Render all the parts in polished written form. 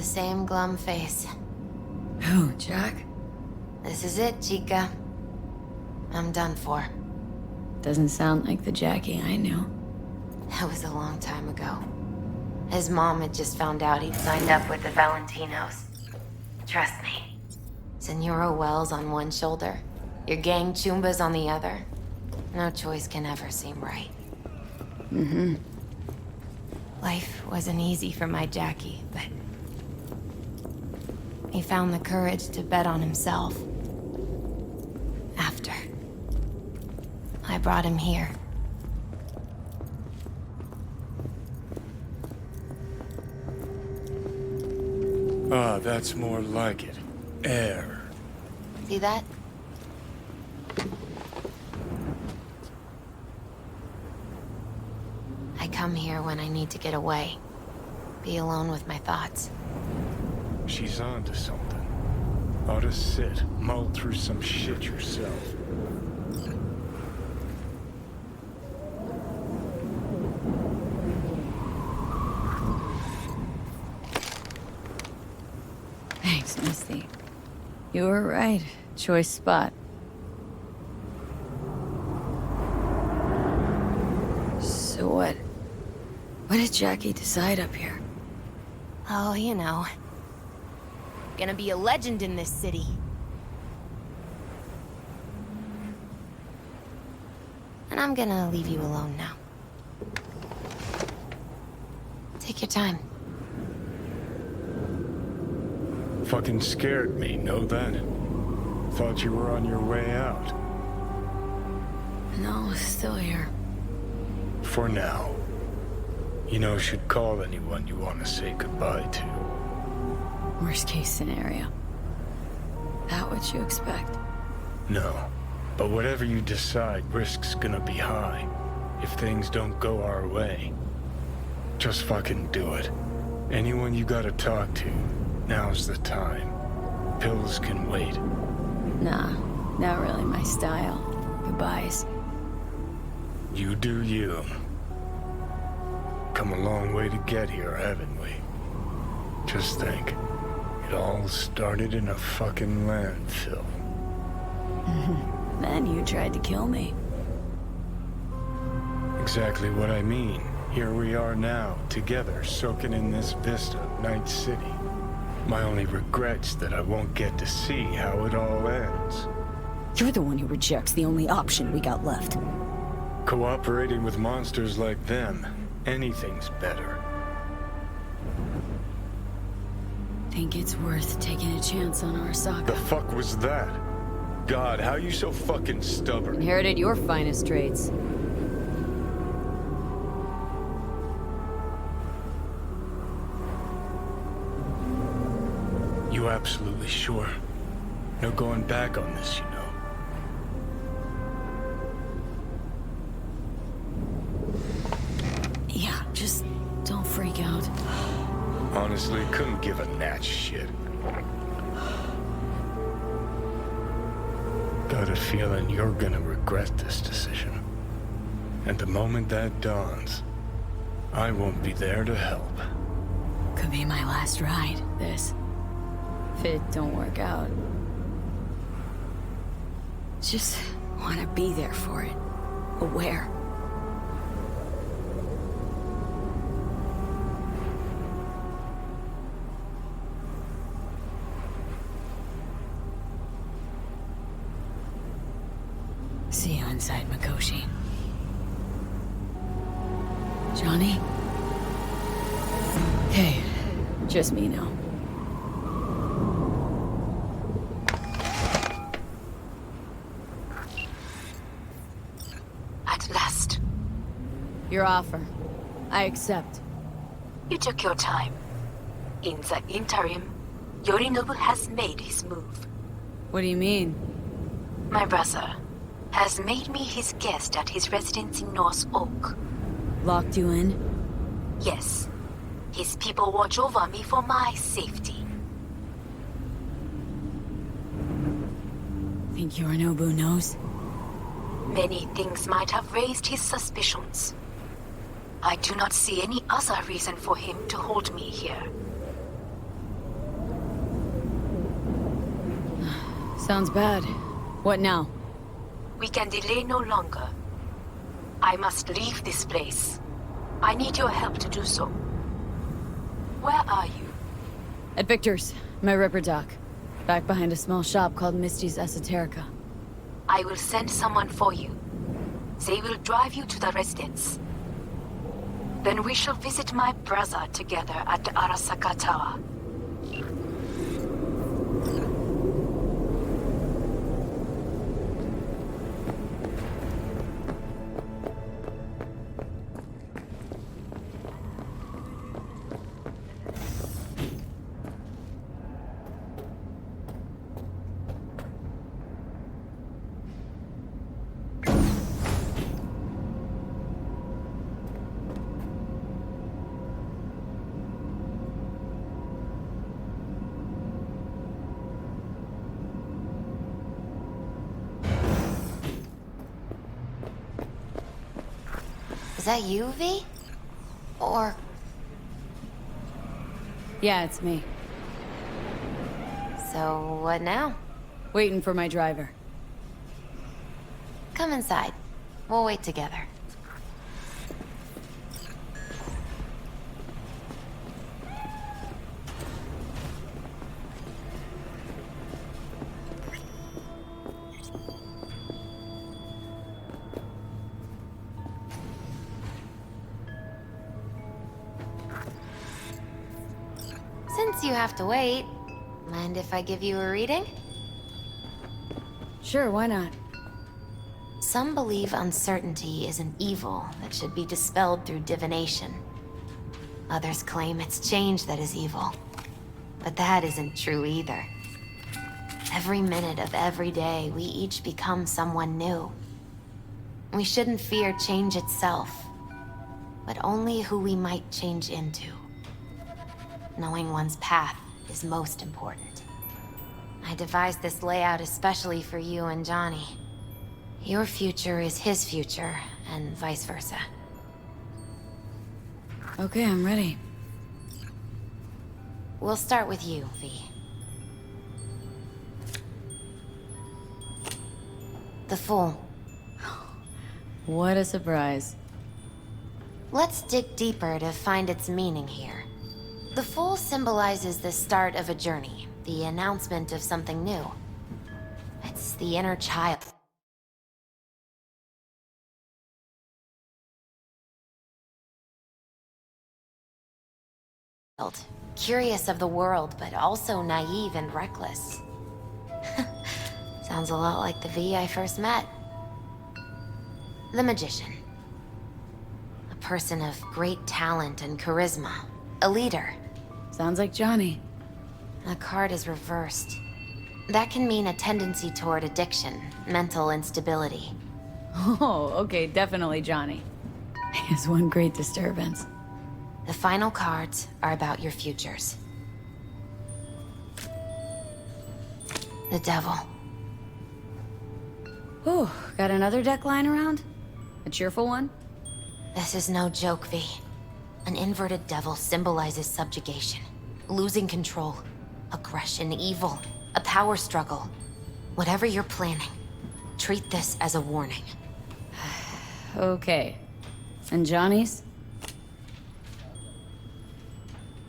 same glum face. Who, Jack? This is it, Chica. I'm done for. Doesn't sound like the Jackie I knew. That was a long time ago. His mom had just found out he'd signed up with the Valentinos. Trust me. Senora Wells on one shoulder, your gang Chumbas on the other. No choice can ever seem right. Mm-hmm. Life wasn't easy for my Jackie, but he found the courage to bet on himself. After I brought him here. Ah, that's more like it. Air. See that? I come here when I need to get away. Be alone with my thoughts. She's onto something. Ought to sit, mull through some shit yourself. Thanks, Misty. You were right. Choice spot. So what? What did Jackie decide up here? Oh, you know. Gonna be a legend in this city. And I'm gonna leave you alone now. Take your time. Fucking scared me, know that? Thought you were on your way out. No, still here. For now. You know, should call anyone you want to say goodbye to. Worst case scenario. That what you expect? No. But whatever you decide, risk's gonna be high. If things don't go our way. Just fucking do it. Anyone you gotta talk to, now's the time. Pills can wait. Nah, not really my style. Goodbyes. You do you. Come a long way to get here, haven't we? Just think. It all started in a fucking landfill. Then you tried to kill me. Exactly what I mean. Here we are now, together, soaking in this vista of Night City. My only regret's that I won't get to see how it all ends. You're the one who rejects the only option we got left. Cooperating with monsters like them, anything's better. Think it's worth taking a chance on Arasaka. The fuck was that? God, how you so fucking stubborn? Inherited your finest traits. You absolutely sure? No going back on this, you know. Yeah, just don't freak out. Honestly, couldn't give a gnat's shit. Got a feeling you're gonna regret this decision. And the moment that dawns, I won't be there to help. Could be my last ride, this. If it don't work out. Just want to be there for it. Aware. See you inside Mikoshi. Johnny? Hey, just me now. At last. Your offer. I accept. You took your time. In the interim, Yorinobu has made his move. What do you mean? My brother has made me his guest at his residence in North Oak. Locked you in? Yes. His people watch over me for my safety. Think Yorinobu knows? Many things might have raised his suspicions. I do not see any other reason for him to hold me here. Sounds bad. What now? We can delay no longer. I must leave this place. I need your help to do so. Where are you? At Victor's, my ripper dock. Back behind a small shop called Misty's Esoterica. I will send someone for you. They will drive you to the residence. Then we shall visit my brother together at the Arasaka Tower. Is that you, V? Or... Yeah, it's me. So, what now? Waiting for my driver. Come inside. We'll wait together. Since you have to wait, mind if I give you a reading? Sure, why not? Some believe uncertainty is an evil that should be dispelled through divination. Others claim it's change that is evil. But that isn't true either. Every minute of every day, we each become someone new. We shouldn't fear change itself, but only who we might change into. Knowing one's path is most important. I devised this layout especially for you and Johnny. Your future is his future, and vice versa. Okay, I'm ready. We'll start with you, V. The Fool. What a surprise. Let's dig deeper to find its meaning here. The Fool symbolizes the start of a journey, the announcement of something new. It's the inner child. Curious of the world, but also naive and reckless. Sounds a lot like the V I first met. The Magician. A person of great talent and charisma. A leader. Sounds like Johnny. The card is reversed. That can mean a tendency toward addiction, mental instability. Oh, okay, definitely Johnny. He has one great disturbance. The final cards are about your futures. The Devil. Ooh, got another deck lying around? A cheerful one? This is no joke, V. An inverted devil symbolizes subjugation, losing control, aggression, evil, a power struggle. Whatever you're planning, treat this as a warning. Okay. And Johnny's?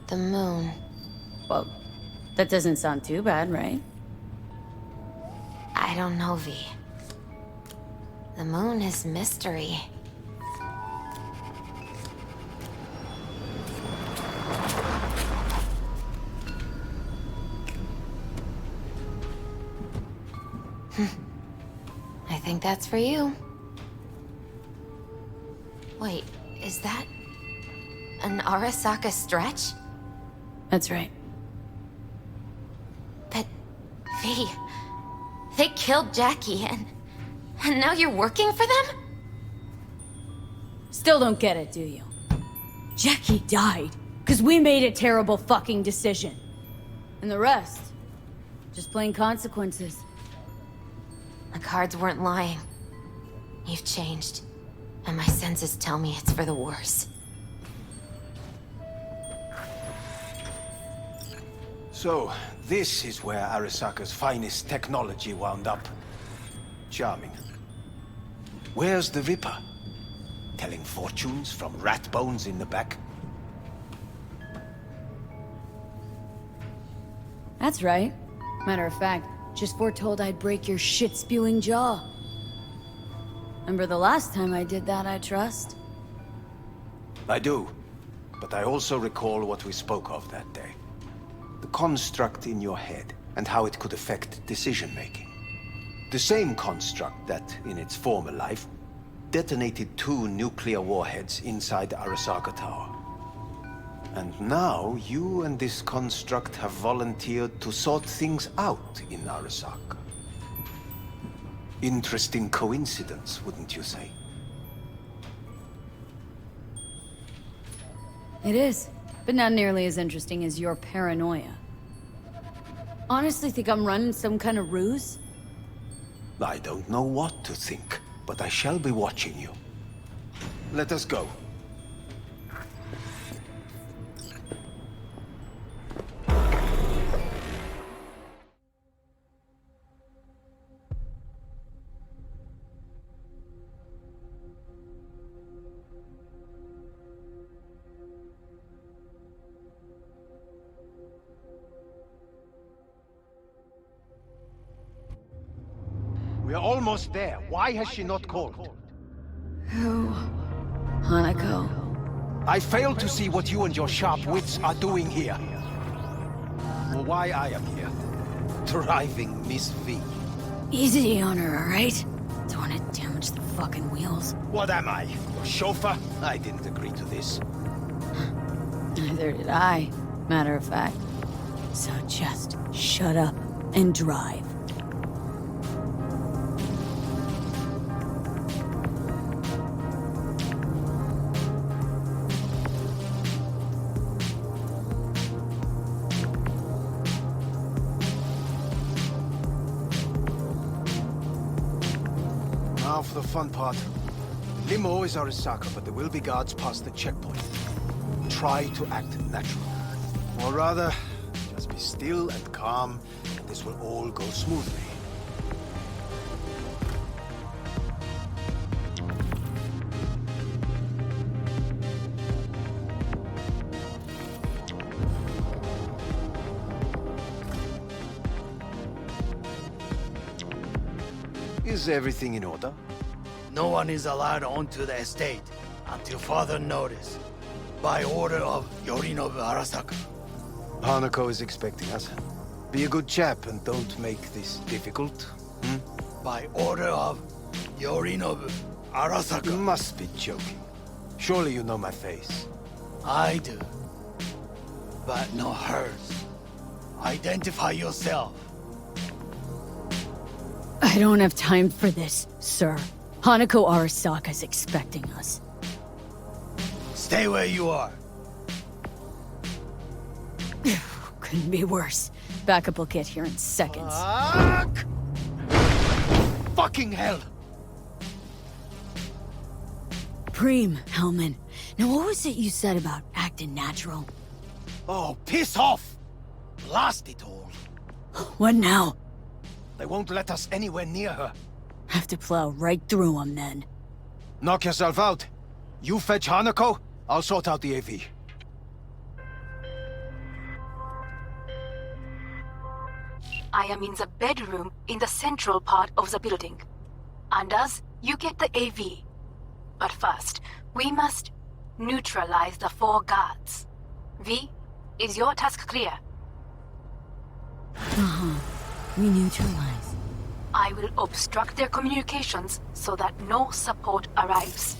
The Moon. Well, that doesn't sound too bad, right? I don't know, V. The Moon is mystery. I think that's for you. Wait, is that an Arasaka stretch? That's right. But, V, they killed Jackie and now you're working for them? Still don't get it, do you? Jackie died because we made a terrible fucking decision. And the rest, just plain consequences. The cards weren't lying. You've changed, and my senses tell me it's for the worse. So, this is where Arasaka's finest technology wound up. Charming. Where's the Ripper? Telling fortunes from rat bones in the back? That's right. Matter of fact, just foretold I'd break your shit-spewing jaw. Remember the last time I did that, I trust? I do. But I also recall what we spoke of that day. The construct in your head, and how it could affect decision-making. The same construct that, in its former life, detonated 2 nuclear warheads inside Arasaka Tower. And now, you and this construct have volunteered to sort things out in Arasaka. Interesting coincidence, wouldn't you say? It is, but not nearly as interesting as your paranoia. Honestly think I'm running some kind of ruse? I don't know what to think, but I shall be watching you. Let us go. We're almost there. Why has she not called? Who? Hanako. I fail to see what you and your sharp wits are doing here. Or why I am here. Driving Miss V. Easy on her, alright? Don't want to damage the fucking wheels. What am I? Your chauffeur? I didn't agree to this. Neither did I, matter of fact. So just shut up and drive. Now for the fun part. Limo is Arasaka, but there will be guards past the checkpoint. Try to act natural. Or rather, just be still and calm, and this will all go smoothly. Is everything in order? No one is allowed onto the estate until further notice. By order of Yorinobu Arasaka. Hanako is expecting us. Be a good chap and don't make this difficult. By order of Yorinobu You Arasaka. must be joking. Surely you know my face. I do. But not hers. Identify yourself. I don't have time for this, sir. Hanako Arasaka's expecting us. Stay where you are. Couldn't be worse. Backup will get here in seconds. Fuck! Fucking hell! Preem, Hellman. Now what was it you said about acting natural? Oh, piss off! Blast it all. What now? They won't let us anywhere near her. Have to plow right through them then. Knock yourself out. You fetch Hanako, I'll sort out the AV. I am in the bedroom in the central part of the building. Anders, you get the AV. But first, we must neutralize the 4 guards. V, is your task clear? We neutralize. I will obstruct their communications so that no support arrives.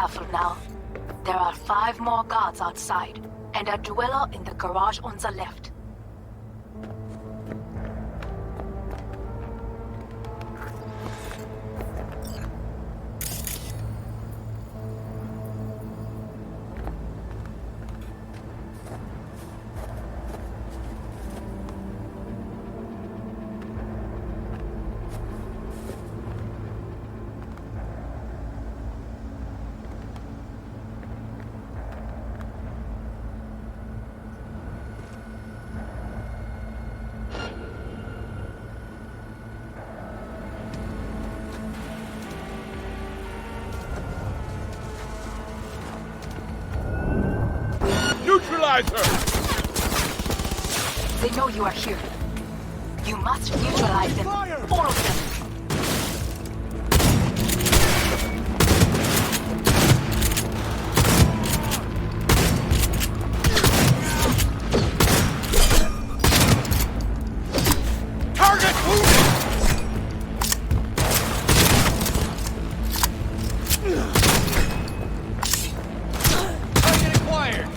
careful now. There are 5 more guards outside, and a dweller in the garage on the left. Neutralize her! They know you are here. You must neutralize them. All of them. Target wounded! Target acquired!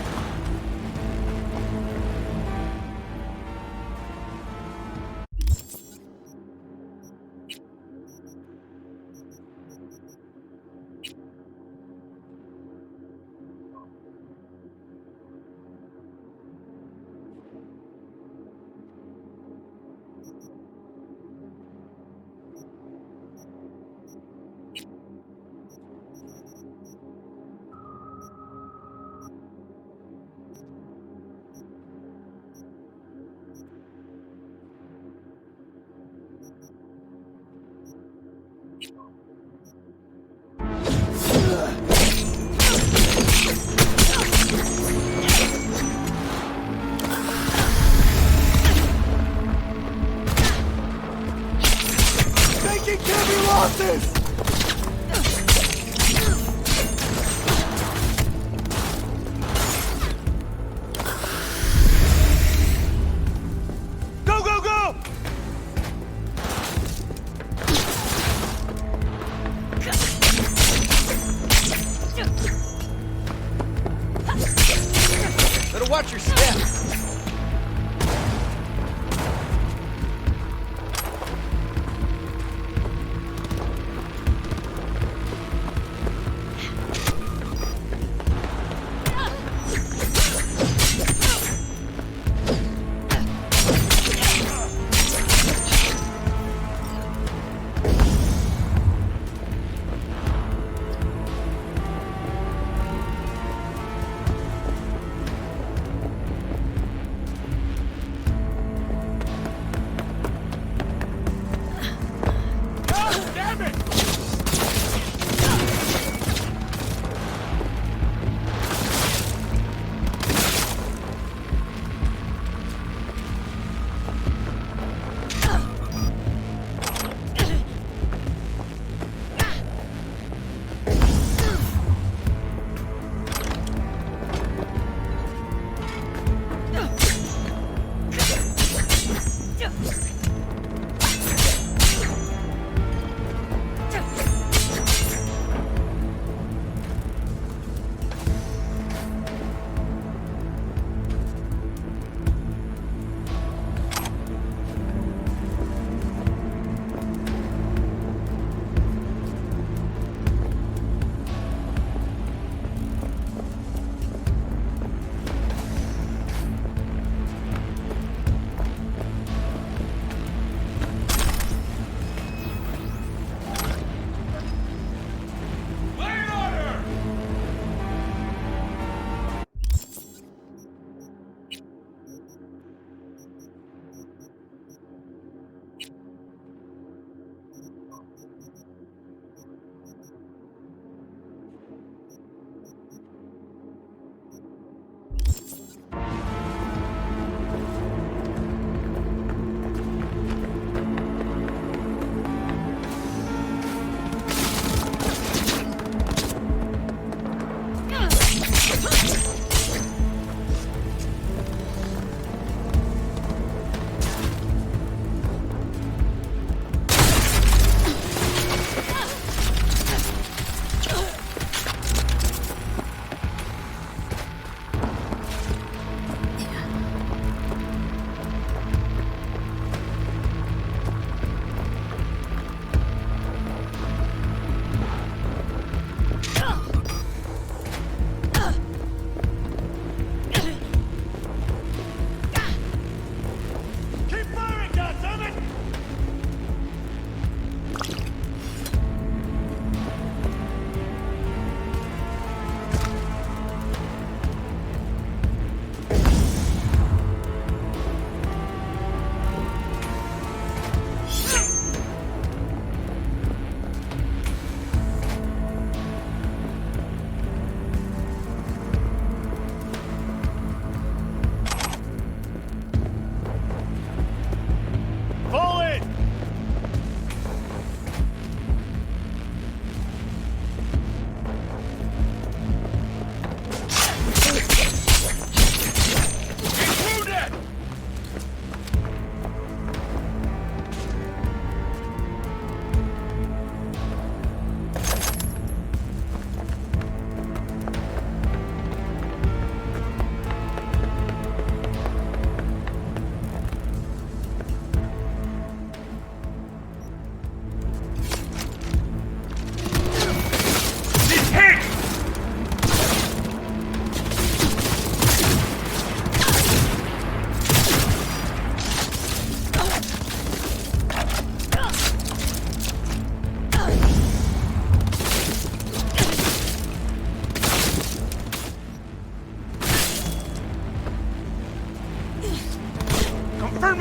Taking heavy losses! Go, go, go! Better watch your steps.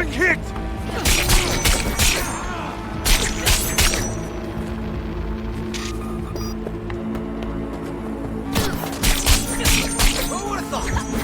getting hit! Who would've thought?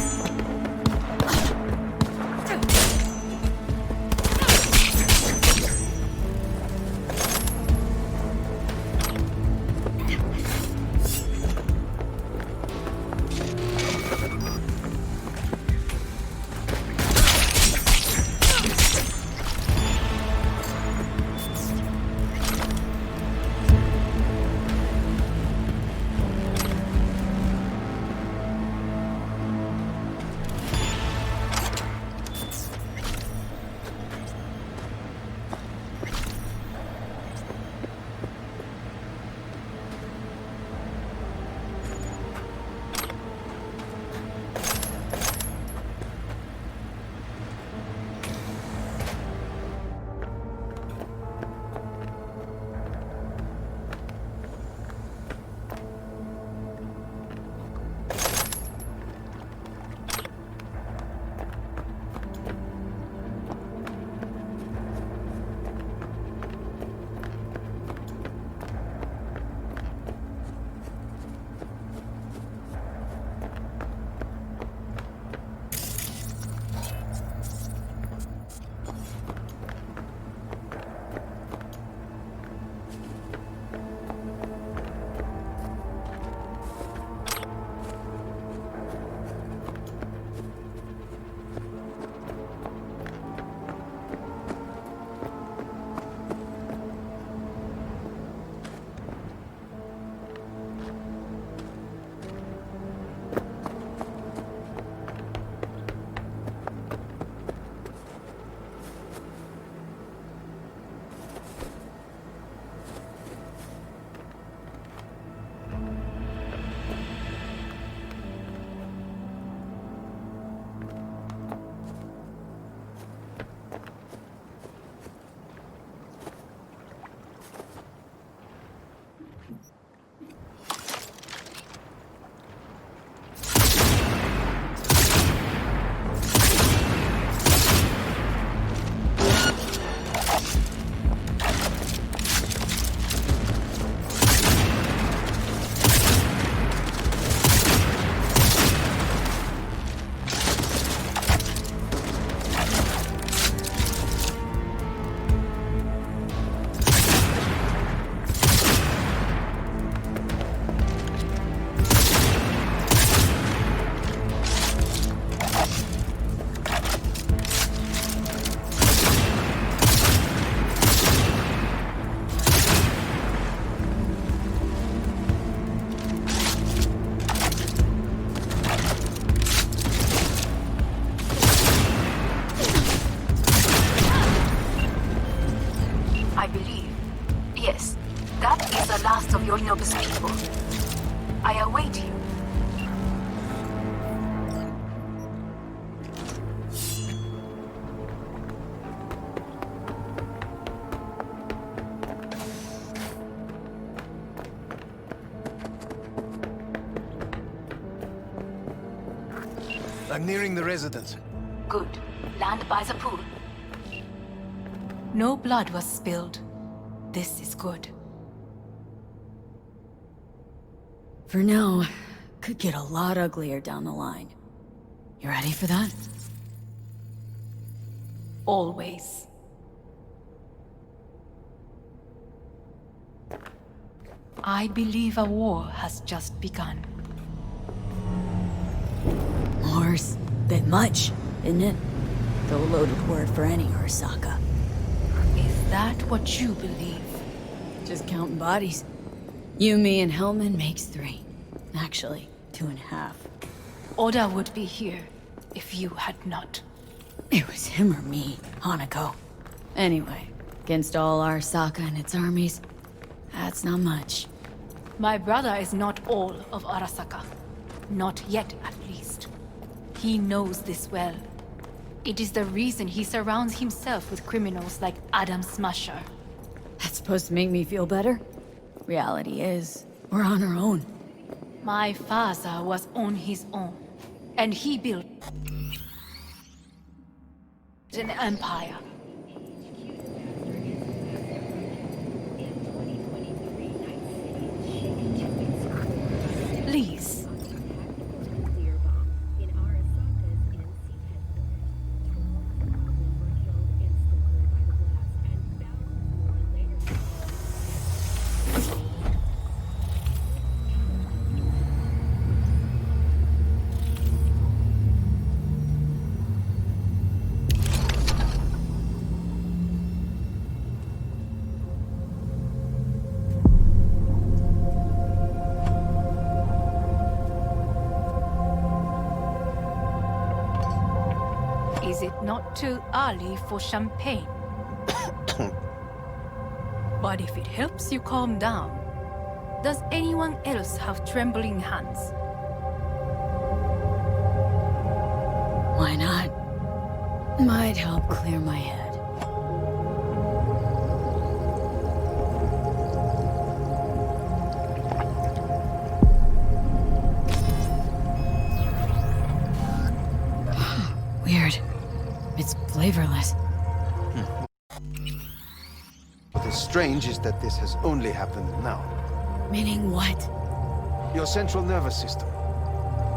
Yorinobu's people. I await you. I'm nearing the residence. Good. Land by the pool. No blood was spilled. This is good. For now, could get a lot uglier down the line. You ready for that? Always. I believe a war has just begun. War's bit much, isn't it? Though a loaded word for any Arasaka. Is that what you believe? Just counting bodies. You, me, and Hellman makes 3. Actually, 2.5. Oda would be here if you had not. It was him or me, Hanako. Anyway, against all Arasaka and its armies, that's not much. My brother is not all of Arasaka. Not yet, at least. He knows this well. It is the reason he surrounds himself with criminals like Adam Smasher. That's supposed to make me feel better? Reality is, we're on our own. My father was on his own, and he built... an empire. Please. Is it not too early for champagne? But if it helps you calm down, does anyone else have trembling hands? Why not? Might help clear my head. Weird. It's flavorless. What is strange is that this has only happened now. Meaning what? Your central nervous system.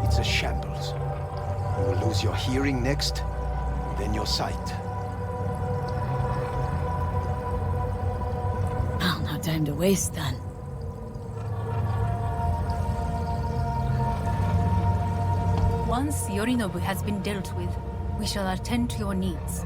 It's a shambles. You will lose your hearing next, then your sight. Well, no time to waste then. Once Yorinobu has been dealt with, we shall attend to your needs.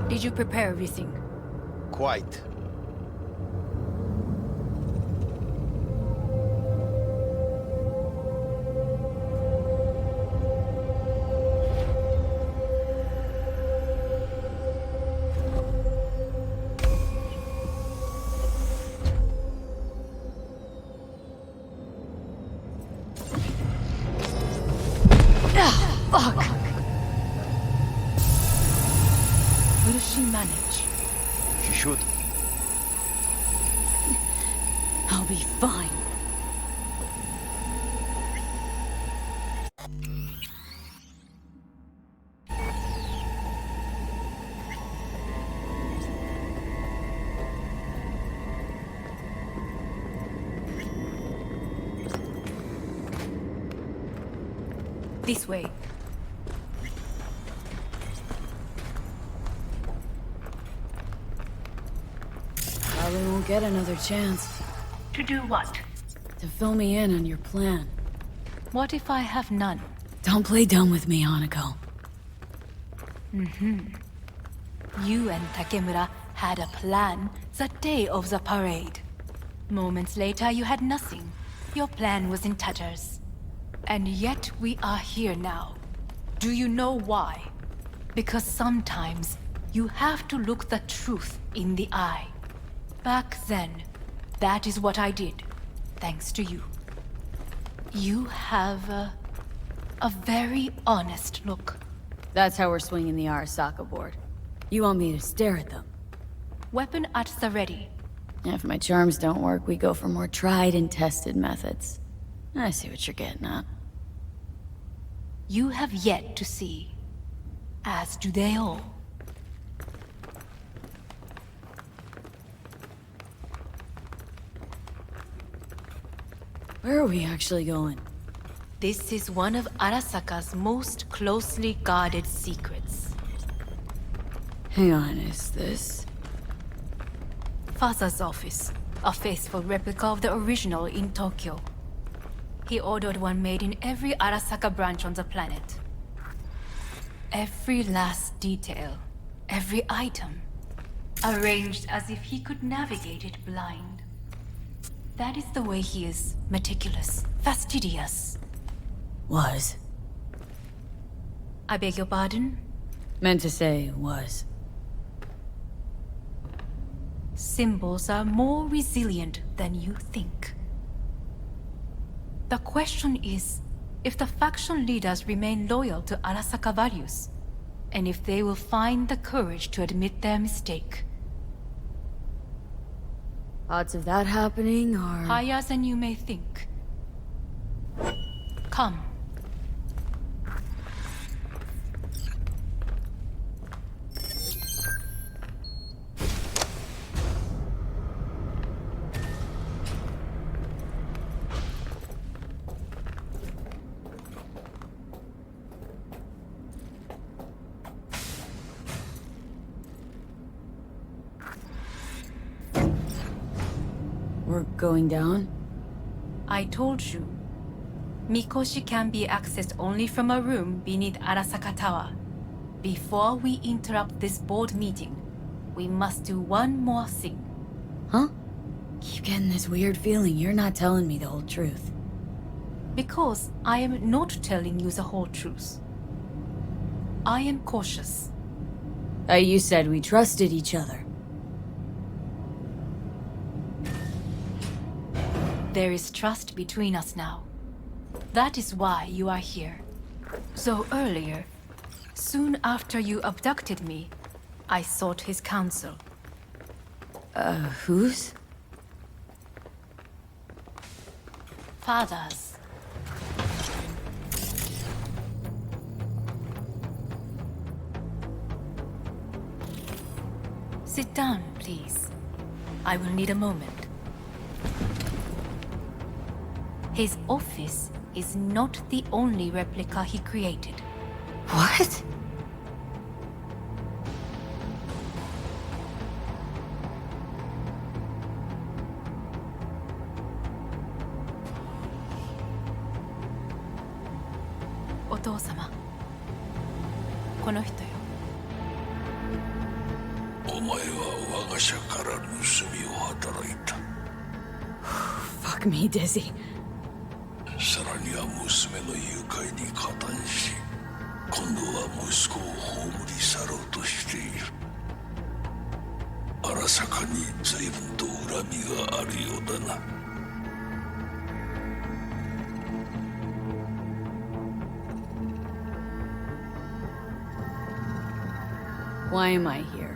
Did you prepare everything? Quite. Fuck! Will she manage? She should. I'll be fine. This way. Probably won't get another chance To do what? to fill me in on your plan. What if I have none? Don't play dumb with me, Hanako. You and Takemura had a plan the day of the parade. Moments later, you had nothing. Your plan was in tatters. And yet we are here now. Do you know why? Because sometimes you have to look the truth in the eye. Back then, that is what I did, thanks to you. You have a very honest look. That's how we're swinging the Arasaka board. You want me to stare at them? Weapon at the ready. If my charms don't work, we go for more tried and tested methods. I see what you're getting at. You have yet to see, as do they all. Where are we actually going? This is one of Arasaka's most closely guarded secrets. Hang on, is this? Father's office. A faithful replica of the original in Tokyo. He ordered one made in every Arasaka branch on the planet. Every last detail, every item, arranged as if he could navigate it blind. That is the way he is meticulous, fastidious. Was. I beg your pardon? Meant to say was. Symbols are more resilient than you think. The question is, if the faction leaders remain loyal to Arasaka values, and if they will find the courage to admit their mistake. Odds of that happening are... Higher than you may think. Come. We're going down? I told you. Mikoshi can be accessed only from a room beneath Arasaka Tower. Before we interrupt this board meeting, we must do one more thing. Huh? Keep getting this weird feeling you're not telling me the whole truth. Because I am not telling you the whole truth. I am cautious. You said we trusted each other. There is trust between us now. That is why you are here. So earlier, soon after you abducted me, I sought his counsel. Whose? Father's. Sit down, please. I will need a moment. His office is not the only replica he created. What? Otou-sama. この人よ。お前は我が社から盗みを働いた。Fuck me, Dizzy. さらには娘の誘拐に加担し、今度は息子を葬り去ろうとしている。荒坂に随分と恨みがあるようだな。Why am I here?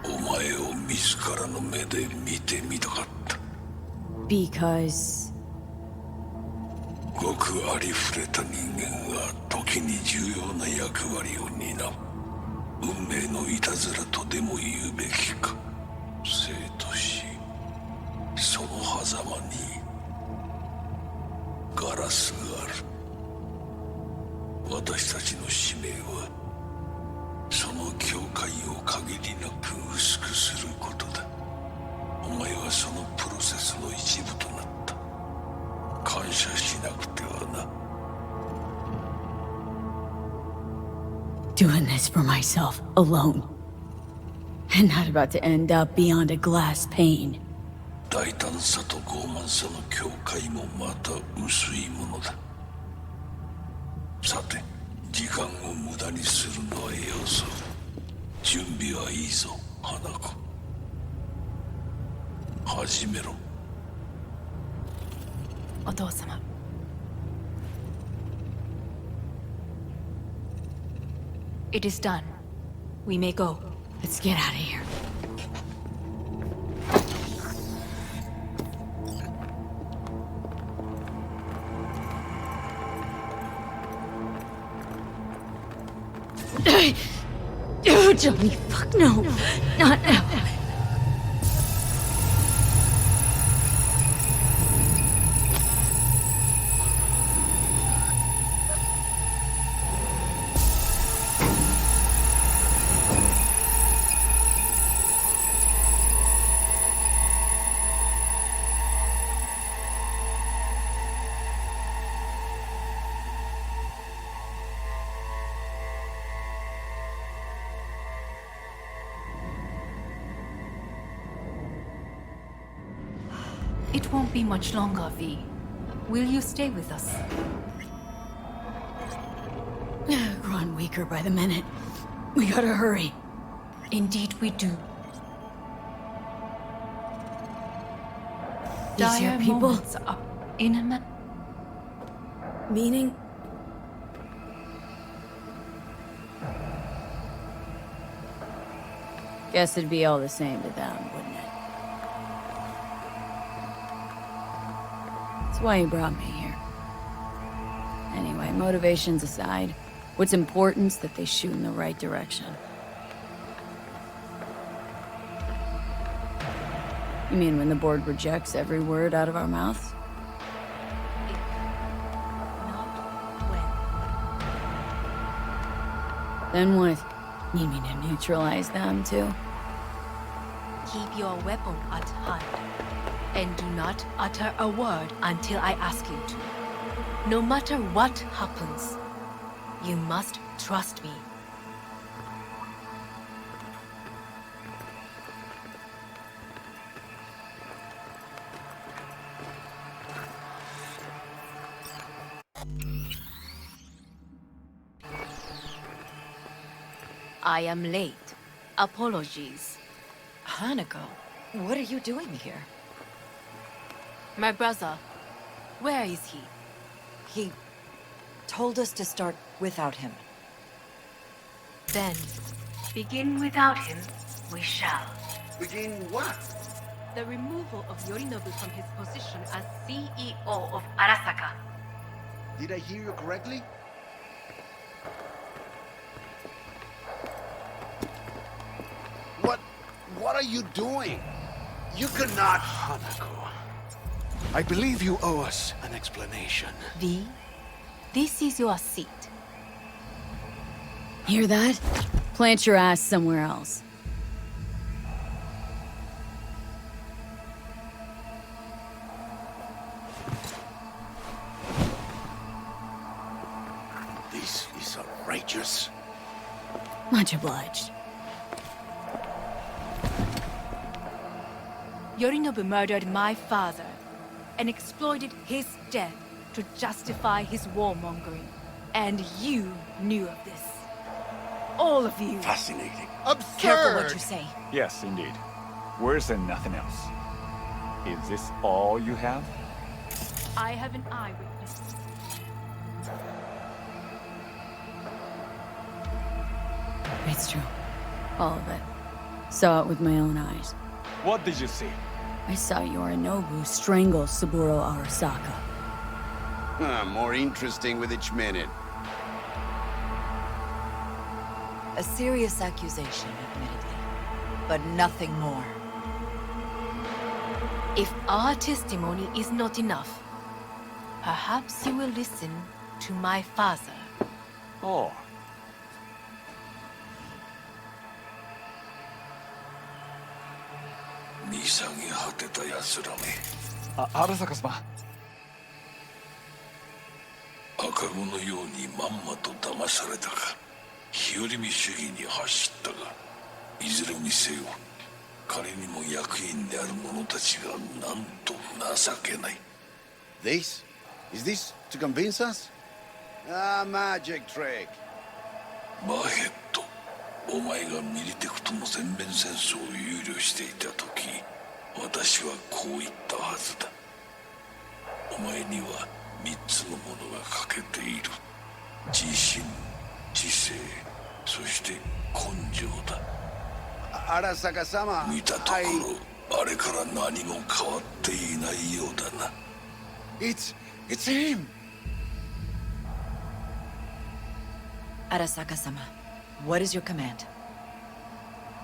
お前を自らの目で見てみたかった。Because... ごくありふれた人間が時に重要な役割を担う。運命のいたずらとでも言うべきか。生と死、その狭間にガラスがある。私たちの使命はその境界を限りなく薄くすることだ。お前はそのプロセスの一部となった。感謝しなくてはな。Doing this for myself, alone. And not about to end up beyond a glass pane. 大胆さと傲慢さの境界もまた薄いものだ。さて、時間を無駄にするのはよそう。準備はいいぞ、花子。始めろ。お父様。It is done. We may go. Let's get out of here. Oh, Johnny, fuck no. Not now. It won't be much longer, V. Will you stay with us? Growing weaker by the minute. We gotta hurry. Indeed we do. These here people? moments are imminent. Meaning? Guess it'd be all the same to them, wouldn't it? That's why you brought me here. Anyway, motivations aside, what's important's that they shoot in the right direction. You mean when the board rejects every word out of our mouths? Not when. Then what? You mean to neutralize them, too? Keep your weapon at hand. And do not utter a word until I ask you to. No matter what happens, you must trust me. I am late. Apologies. Hanako, what are you doing here? My brother, where is he? He told us to start without him. Then, begin without him, we shall. Begin what? The removal of Yorinobu from his position as CEO of Arasaka. Did I hear you correctly? What are you doing? You cannot... Hanako. I believe you owe us an explanation. V, this is your seat. Hear that? Plant your ass somewhere else. This is outrageous. Much obliged. Yorinobu murdered my father and exploited his death to justify his warmongering. And you knew of this. All of you. Fascinating. Absurd! Careful what you say. Yes, indeed. Worse than nothing else. Is this all you have? I have an eyewitness. It's true. All of it. Saw it with my own eyes. What did you see? I saw Yorinobu strangle Saburo Arasaka. More interesting with each minute. A serious accusation, admittedly, but nothing more. If our testimony is not enough, perhaps you will listen to my father. Oh. Arasaka様。赤子のようにまんまと騙されたか、日和見主義に走ったが、いずれにせよ、彼にも役員である者たちがなんと情けない。This? Is this to convince us? Ah, magic trick. マーヘッド、お前がミリテクとの全面戦争を憂慮していた時、私はこう言ったはずだ。お前には3つのものが欠けている。自信、知性、そして根性だ。Arasaka-sama, 見たところ、あれから何も変わっていないようだな。It's him! Arasaka-sama, what is your command?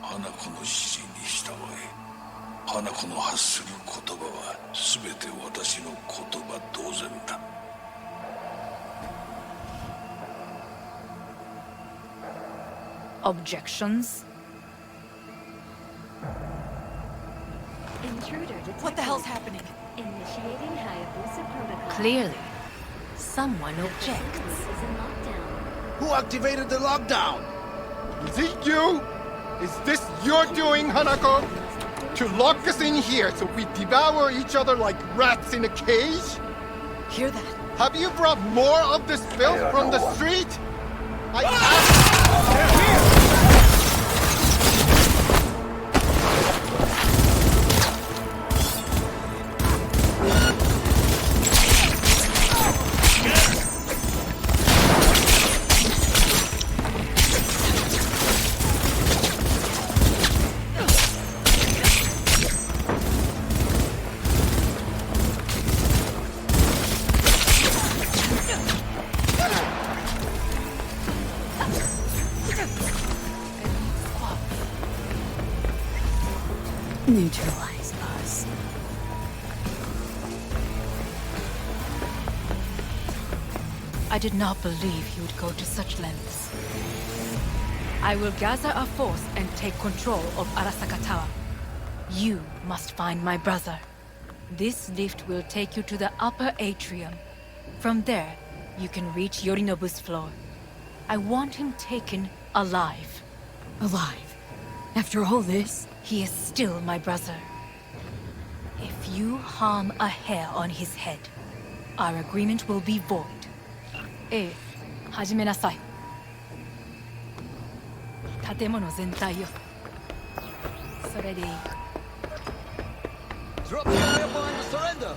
花子の指示に従え。花子の発する言葉は全て私の言葉同然だ。Objections? What the hell's happening? Initiating Hayabusa protocol. Clearly, someone objects. Is in lockdown. Who activated the lockdown? Is it you? Is this your doing, Hanako? To lock us in here so we devour each other like rats in a cage? Hear that? Have you brought more of this filth from the street? Neutralize us. I did not believe he would go to such lengths. I will gather a force and take control of Arasaka Tower. You must find my brother. This lift will take you to the upper atrium. From there, you can reach Yorinobu's floor. I want him taken alive. Alive? After all this? He is still my brother. If you harm a hair on his head, our agreement will be void. 始めなさい。建物全体よ。それでいい。Drop the area behind the surrender!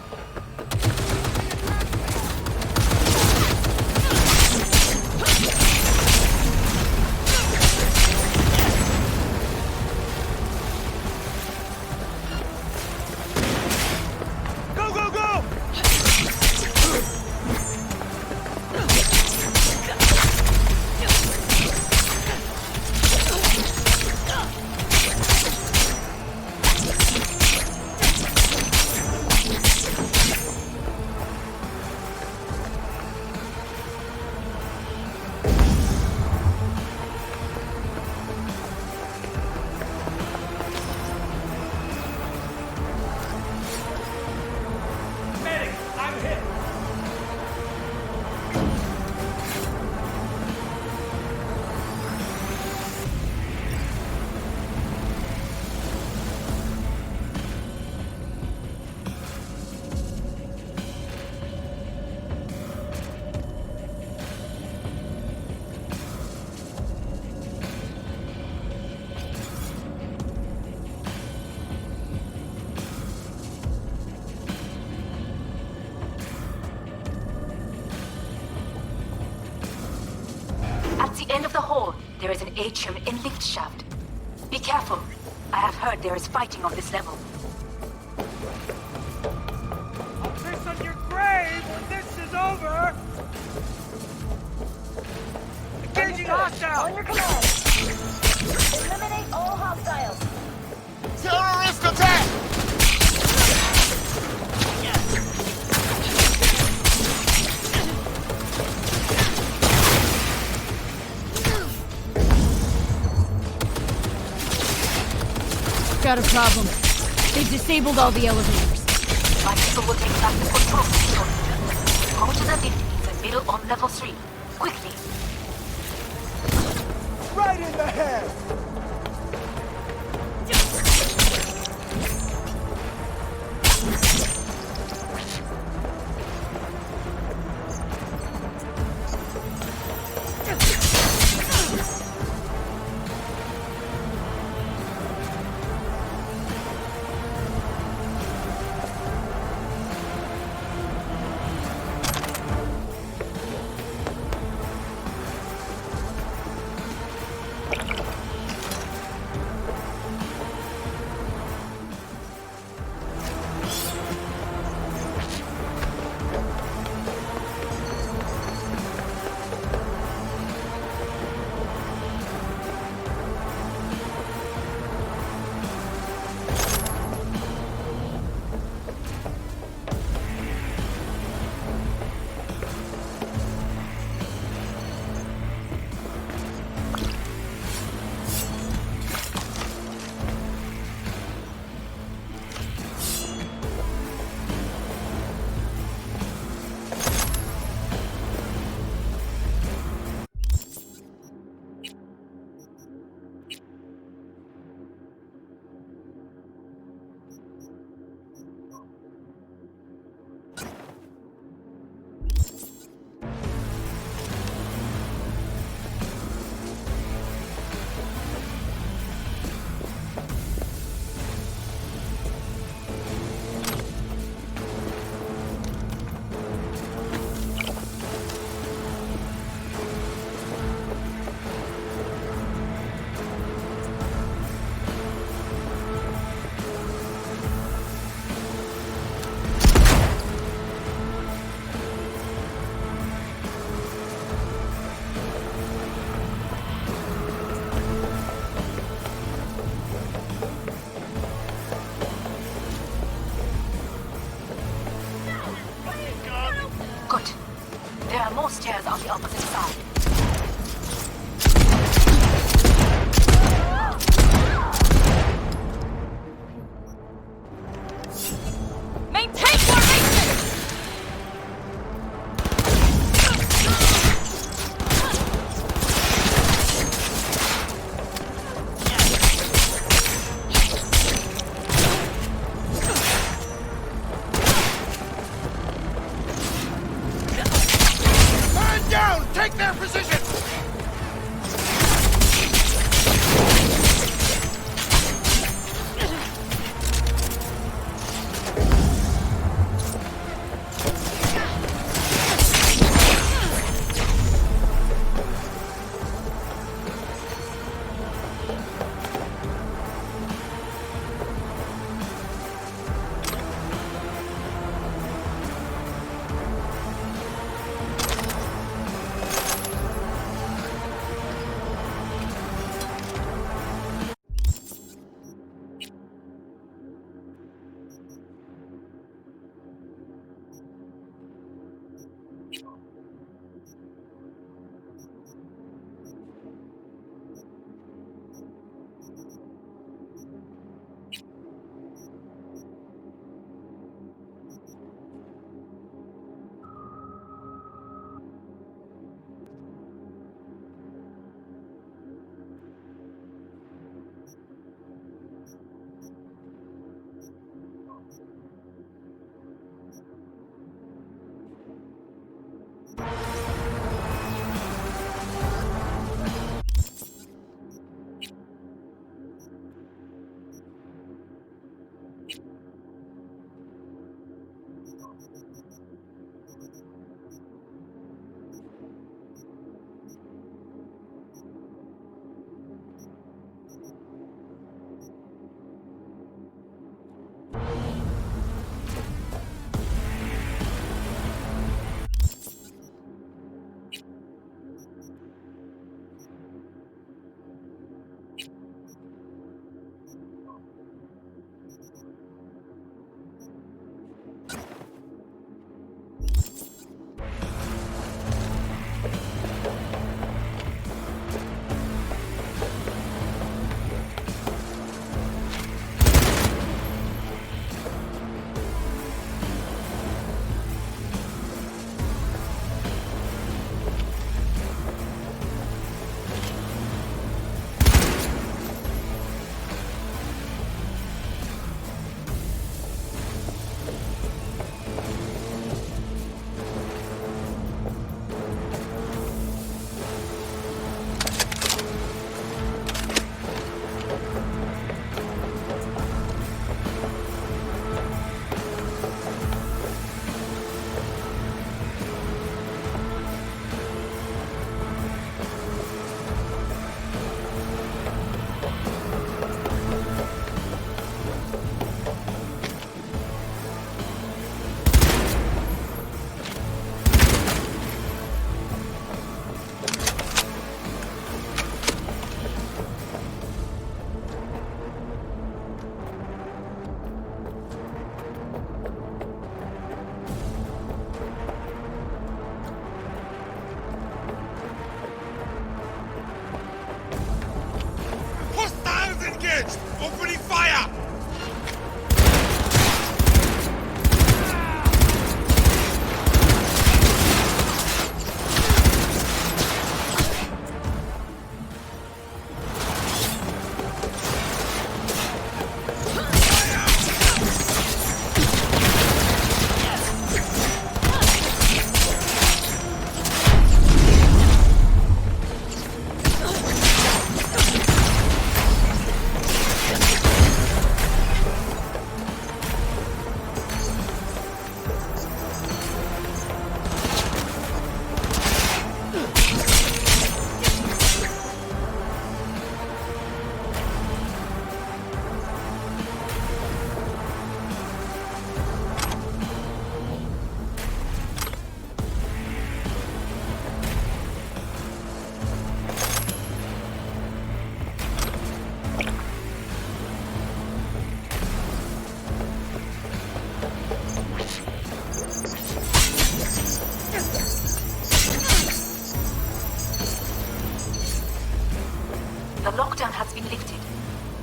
At the end of the hall, there is an atrium and lift shaft. Be careful. I have heard there is fighting on this level. I'll piss on your grave when this is over! Engaging hostiles! On your command. Eliminate all hostiles. Terrorist attack! Got a problem. They've disabled all the elevators. My people will take back the control system. Go to the lift in the middle on level 3. Quickly. Right in the head! Good. There are more stairs on the opposite side. Maintain formation! Man down! Take their position!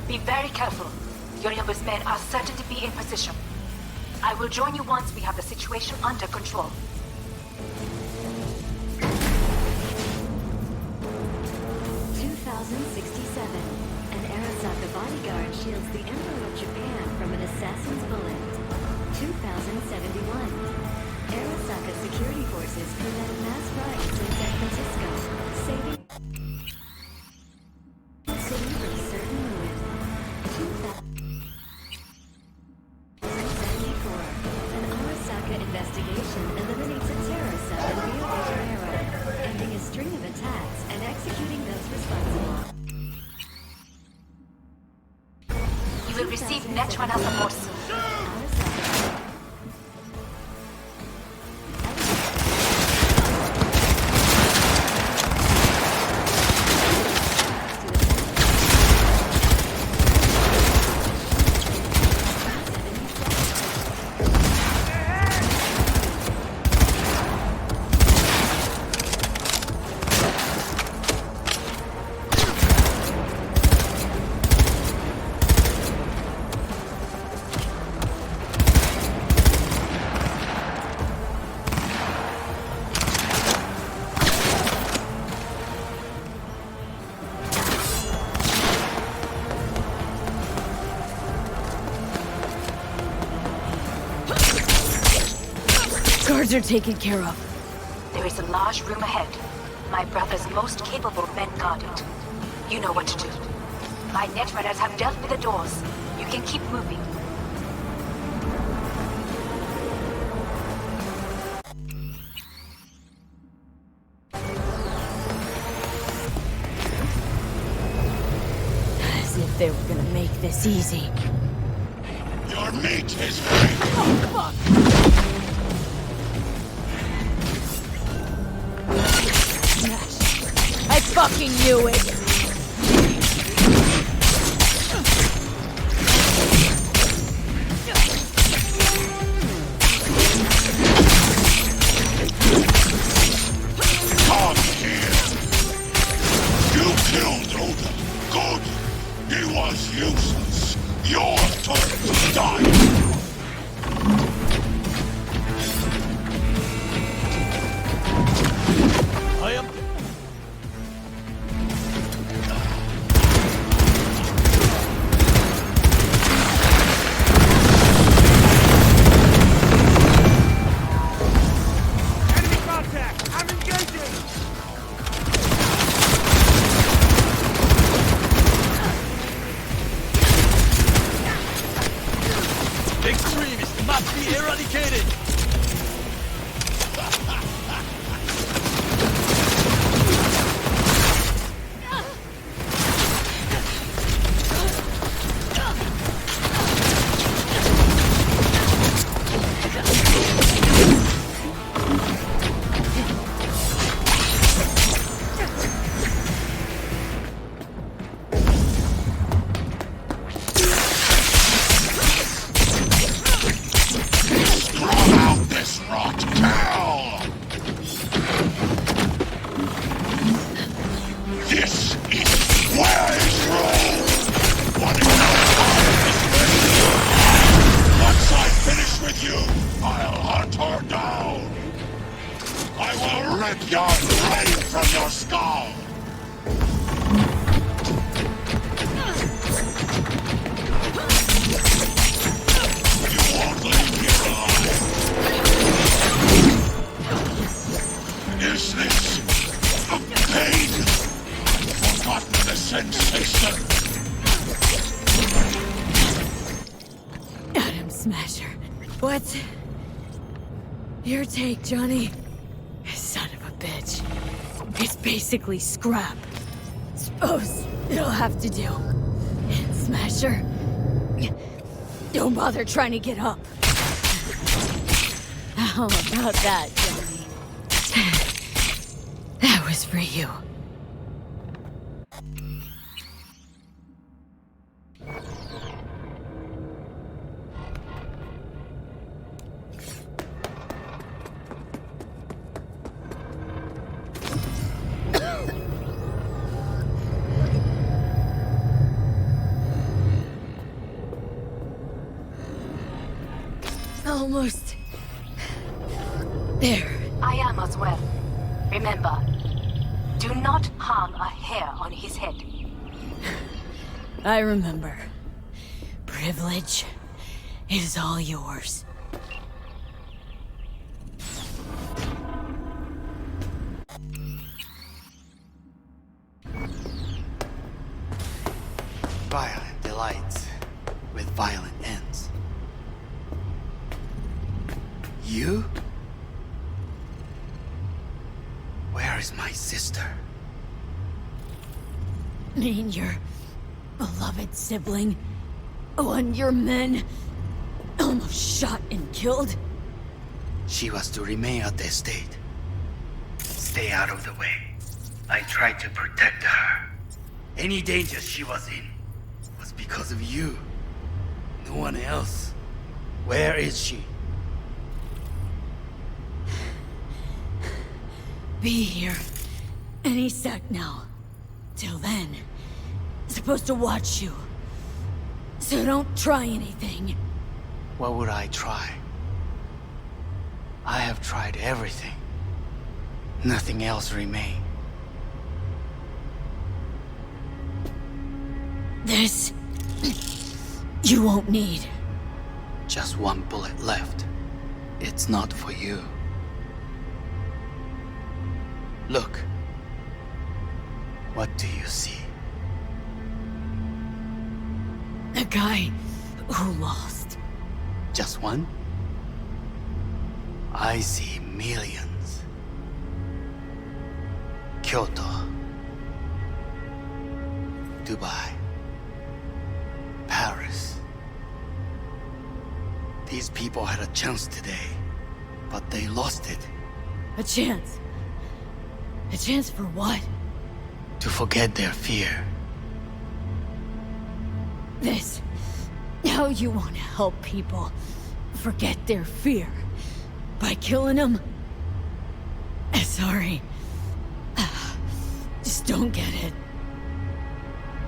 Be very careful. Yorinobu's men are certain to be in position. I will join you once we have the situation under control. An Arasaka bodyguard shields the Emperor of Japan from an assassin's bullet. 2071. Arasaka security forces prevent mass riots in San Francisco, saving the city from certain ruin. 2074. An Arasaka investigation eliminates a terror cell in Rio de Janeiro, ending a string of attacks and executing those responsible. You will receive Netrunner support soon. Guards are taken care of. There is a large room ahead. My brother's most capable men guard it. You know what to do. My Netrunners have dealt with the doors. You can keep moving. As if they were gonna make this easy. Your meat is ready. Oh, fuck! I fucking knew it! Come here. You killed Oda. Good. He was useless. Your turn to die. I am... Enemy contact! I'm engaging! Extremists must be eradicated! Throw out this rot cow. This is where is Rome. What is Once I finish with you, I'll hunt her down. I will rip your brain from your skull. You won't leave me alive. Is this a pain? Forgotten the sensation. Atom Smasher. What? Your take, Johnny? Son of a bitch. It's basically scrap. Suppose it'll have to do. And Smasher, don't bother trying to get up. How about that, Johnny? That was for you. almost... there. I am as well. Remember, do not harm a hair on his head. I remember. Privilege is all yours. Violent delights with violent ends. You? Where is my sister? Mean your beloved sibling? One your men almost shot and killed? She was to remain at the estate. Stay out of the way. I tried to protect her. Any danger she was in was because of you. No one else. Where is she? Be here any sec now. Till then, supposed to watch you. So don't try anything. What would I try? I have tried everything. Nothing else remains. This... you won't need. Just one bullet left. It's not for you. Look. What do you see? A guy who lost. Just one? I see millions. Kyoto. Dubai. Paris. These people had a chance today, but they lost it. A chance? A chance for what? To forget their fear. This... how you want to help people forget their fear? By killing them? Sorry. Just don't get it.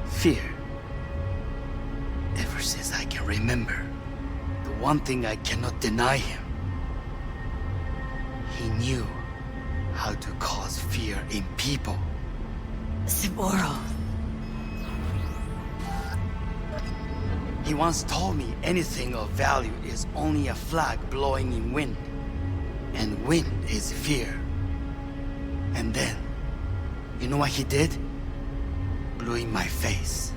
Fear. Ever since I can remember, the one thing I cannot deny him. He knew how to cause fear in people. Saburo. He once told me anything of value is only a flag blowing in wind. And wind is fear. And then, you know what he did? Blew in my face.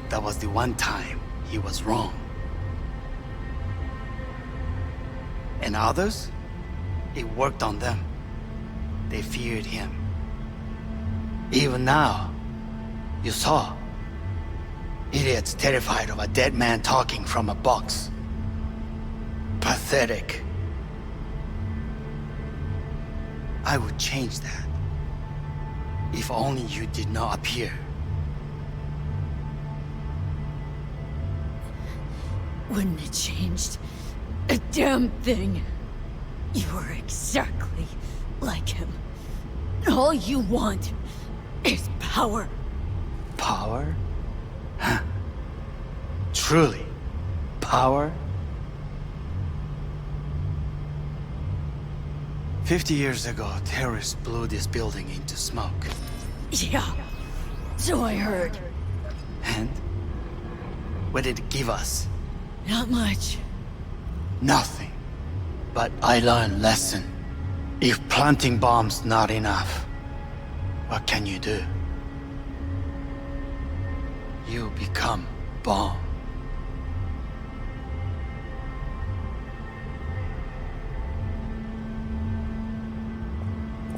That was the one time he was wrong. And others? It worked on them. They feared him. Even now, you saw. Idiots terrified of a dead man talking from a box. Pathetic. I would change that. If only you did not appear. Wouldn't have changed a damn thing. You were exactly like him. All you want is power. Power? Huh. Truly, power? 50 years ago, terrorists blew this building into smoke. Yeah, so I heard. And? What did it give us? Not much. Nothing. But I learned lesson. If planting bombs not enough, what can you do? You become bomb.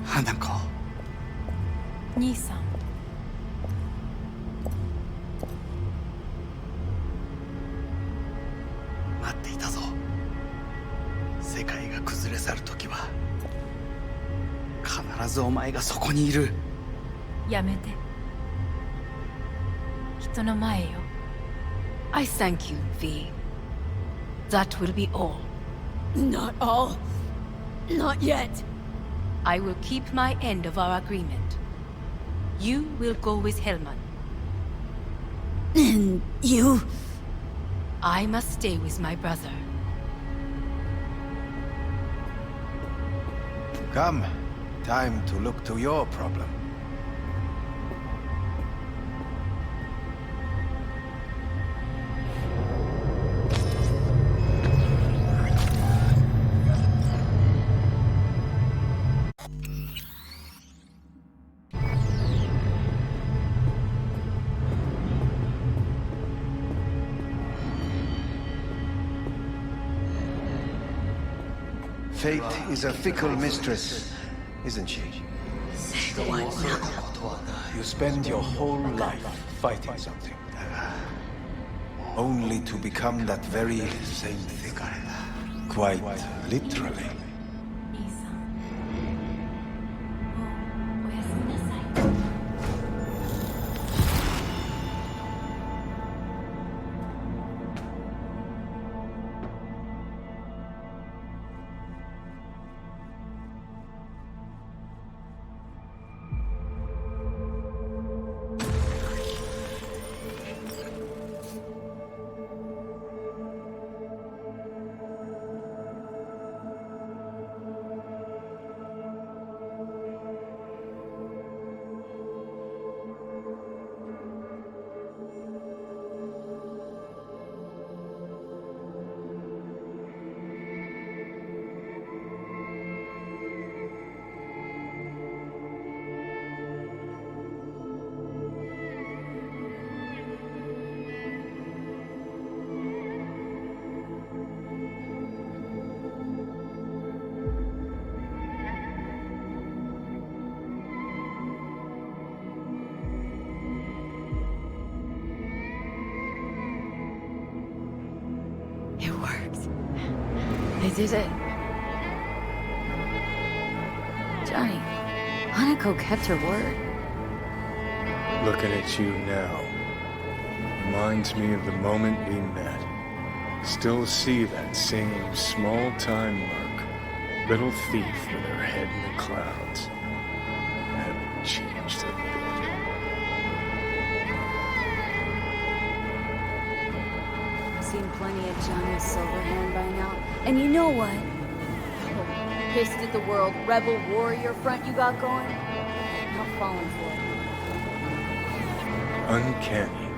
Hanako. 兄さん。待っていたぞ。世界が崩れ去る時は必ずお前がそこにいる。やめて。人の前よ。I thank you, V. That will be all. Not all. Not yet. I will keep my end of our agreement. You will go with Hellman. And you? I must stay with my brother. Come, time to look to your problem. Fate is a fickle mistress, isn't she? You spend your whole life fighting something, only to become that very same thing. Quite literally. They did it. Johnny, Hanako kept her word. Looking at you now reminds me of the moment we met. Still see that same small-time merc, little thief with her head in the clouds. Haven't changed a bit. Seen plenty of Johnny Silverhand by now. And you know what? Pissed at the world rebel warrior front you got going? Not falling for it. Uncanny.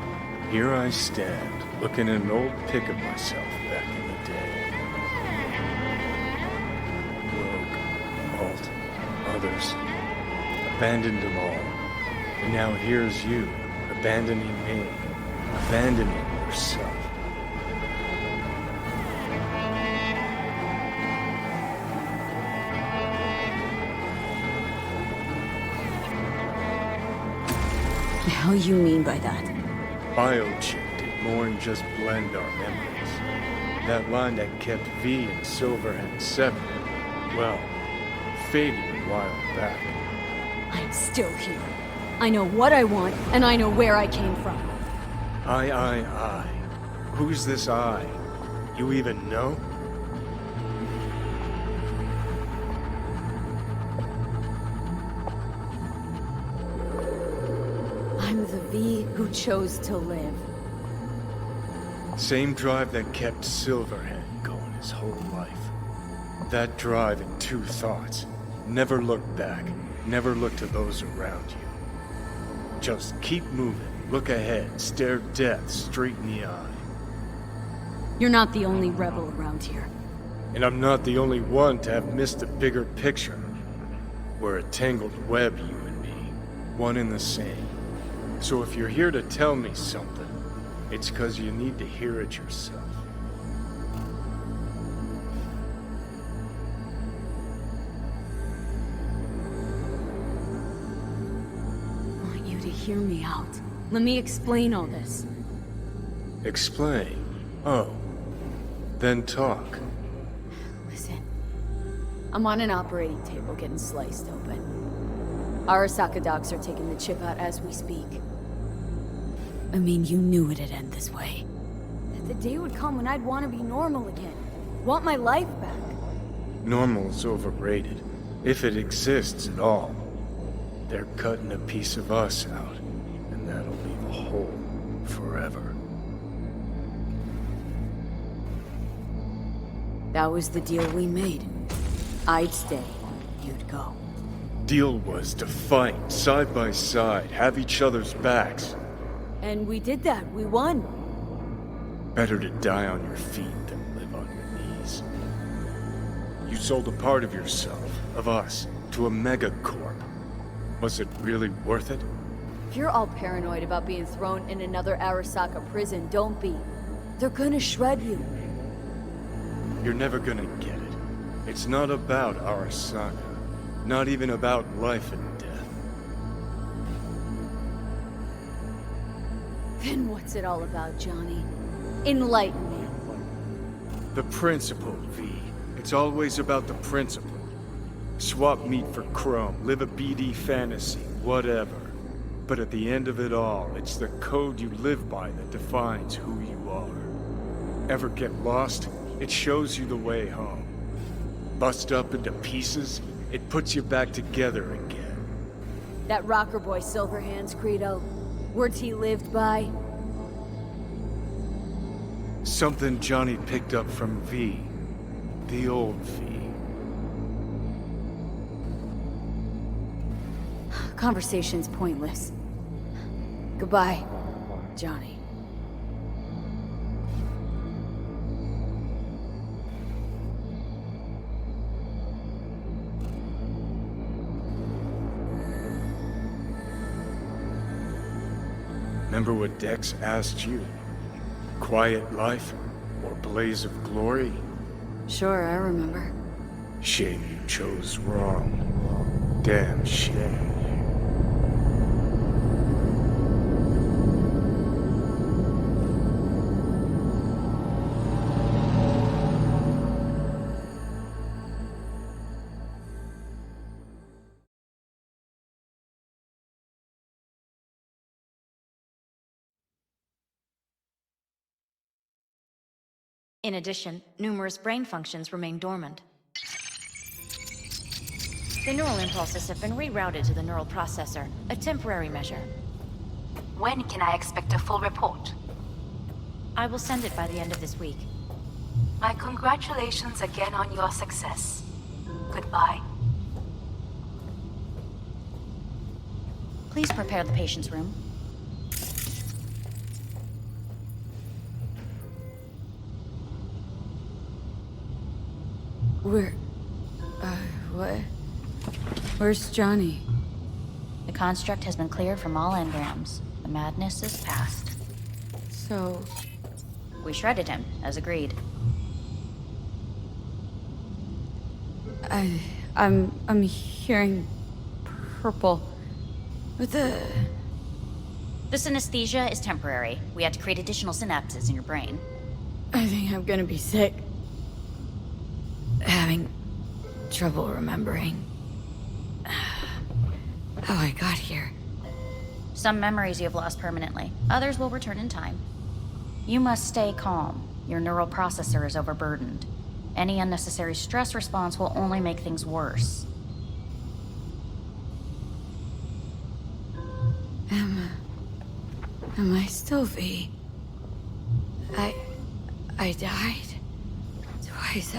Here I stand, looking at an old pic of myself back in the day. Rogue, Alt, others. Abandoned them all. And now here's you, abandoning me. Abandoning yourself. The hell you mean by that? Biochip did more than just blend our memories. That line that kept V and Silverhand separate, well, faded a while back. I'm still here. I know what I want, and I know where I came from. I. Who's this I? You even know? I'm the V who chose to live. Same drive that kept Silverhand going his whole life. That drive and two thoughts. Never look back. Never look to those around you. Just keep moving. Look ahead. Stare death straight in the eye. You're not the only rebel around here. And I'm not the only one to have missed the bigger picture. We're a tangled web, you and me. One and the same. So if you're here to tell me something, it's because you need to hear it yourself. I want you to hear me out. Let me explain all this. Explain? Oh. Then talk. Listen. I'm on an operating table getting sliced open. Arasaka docs are taking the chip out as we speak. I mean, you knew it'd end this way. That the day would come when I'd want to be normal again. Want my life back. Normal's overrated. If it exists at all. They're cutting a piece of us out, and that'll leave a hole forever. That was the deal we made. I'd stay. you'd go. Deal was to fight, side by side, have each other's backs. And we did that. We won. Better to die on your feet than live on your knees. You sold a part of yourself, of us, to a megacorp. Was it really worth it? If you're all paranoid about being thrown in another Arasaka prison, don't be. They're gonna shred you. You're never gonna get it. It's not about Arasaka. Not even about life and death. Then what's it all about, Johnny? Enlighten me. The principle, V. It's always about the principle. Swap meat for chrome, live a BD fantasy, whatever. But at the end of it all, it's the code you live by that defines who you are. Ever get lost? It shows you the way home. Bust up into pieces, it puts you back together again. That rocker boy Silverhand's credo. Words he lived by. Something Johnny picked up from V. The old V. Conversation's pointless. Goodbye, Johnny. Remember what Dex asked you? Quiet life or blaze of glory? Sure, I remember. Shame you chose wrong. Damn shame. In addition, numerous brain functions remain dormant. The neural impulses have been rerouted to the neural processor, a temporary measure. When can I expect a full report? I will send it by the end of this week. My congratulations again on your success. Goodbye. Please prepare the patient's room. What? Where's Johnny? The construct has been cleared from all engrams. The madness is past. So... We shredded him, as agreed. I'm hearing purple. With the... This anesthesia is temporary. We had to create additional synapses in your brain. I think I'm gonna be sick. Having trouble remembering how I got here. Some memories you have lost permanently. Others will return in time. You must stay calm. Your neural processor is overburdened. Any unnecessary stress response will only make things worse. Am I still V? I died twice.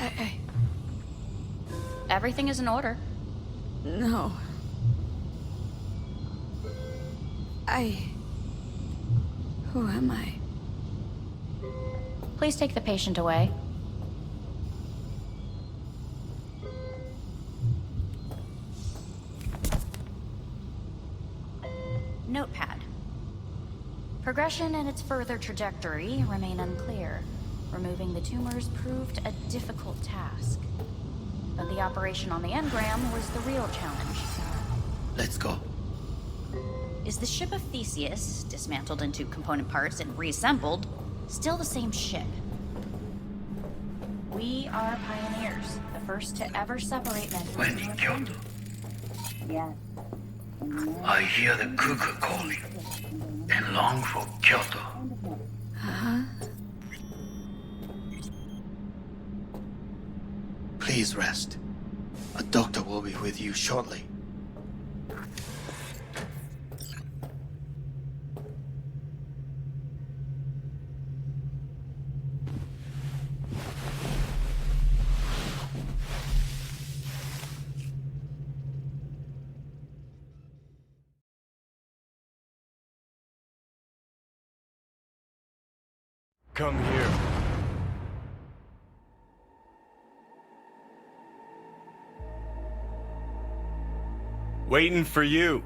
Everything is in order. No. Who am I? Please take the patient away. Notepad. Progression and its further trajectory remain unclear. Removing the tumors proved a difficult task. But the operation on the engram was the real challenge. Let's go. Is the ship of Theseus, dismantled into component parts and reassembled, still the same ship? We are pioneers, the first to ever separate men from When in Kyoto, Yeah. I hear the cuckoo calling and long for Kyoto. Huh? Please rest. A doctor will be with you shortly. Come here. Waiting for you.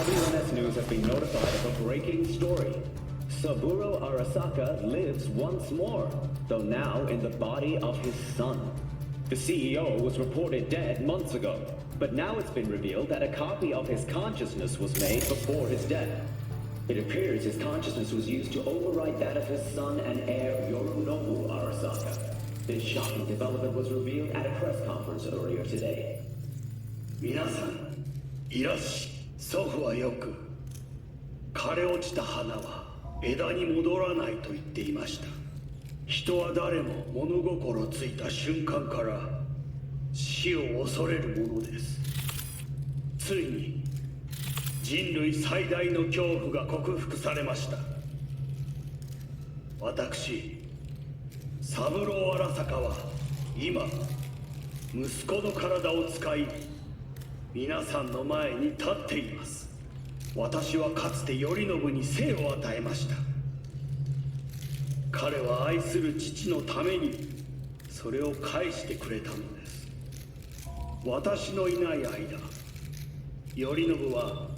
WNS News have been notified of a breaking story. Saburo Arasaka lives once more, though now in the body of his son. The CEO was reported dead months ago, but now it's been revealed that a copy of his consciousness was made before his death. It appears his consciousness was used to overwrite that of his son and heir Yorinobu Arasaka. This shocking development was revealed at a press conference earlier today. 皆さん、いらっしゃい。祖父はよく、枯れ落ちた花は枝に戻らないと言っていました。人は誰も物心ついた瞬間から死を恐れるものです。ついに人類最大の恐怖が克服されました。私、三郎荒坂は今、息子の体を使い、皆さんの前に立っています。私はかつて頼信に生を与えました。彼は愛する父のためにそれを返してくれたのです。私のいない間、頼信は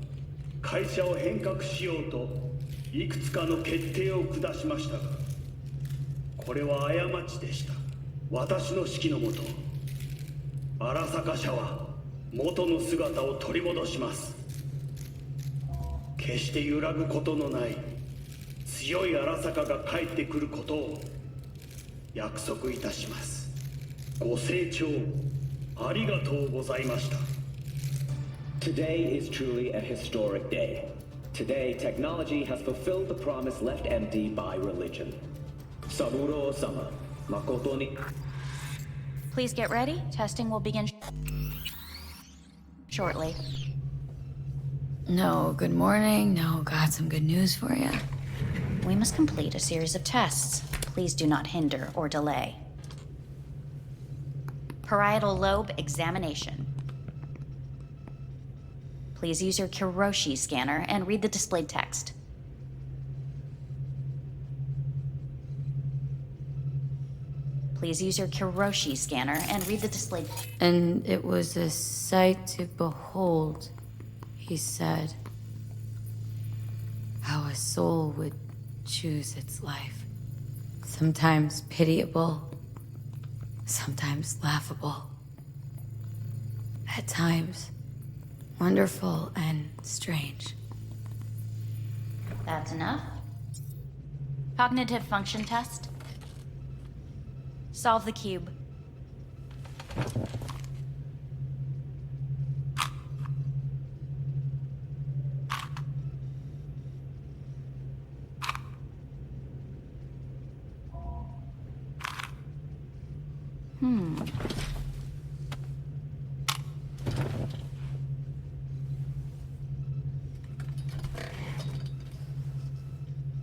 会社を変革しようといくつかの決定を下しましたが、これは過ちでした。私の指揮のもと、荒坂社は元の姿を取り戻します。決して揺らぐことのない強い荒坂が帰ってくることを約束いたします。ご清聴ありがとうございました。 Today is truly a historic day. Today, technology has fulfilled the promise left empty by religion. Saburo-sama, makoto ni... Please get ready. Testing will begin shortly. No, good morning. No, got some good news for you. We must complete a series of tests. Please do not hinder or delay. Parietal lobe examination. Please use your Kiroshi scanner and read the displayed text. Please use your Kiroshi scanner and read the displayed... And it was a sight to behold, he said. How a soul would choose its life. Sometimes pitiable, sometimes laughable. At times, wonderful and strange. That's enough. Cognitive function test. Solve the cube.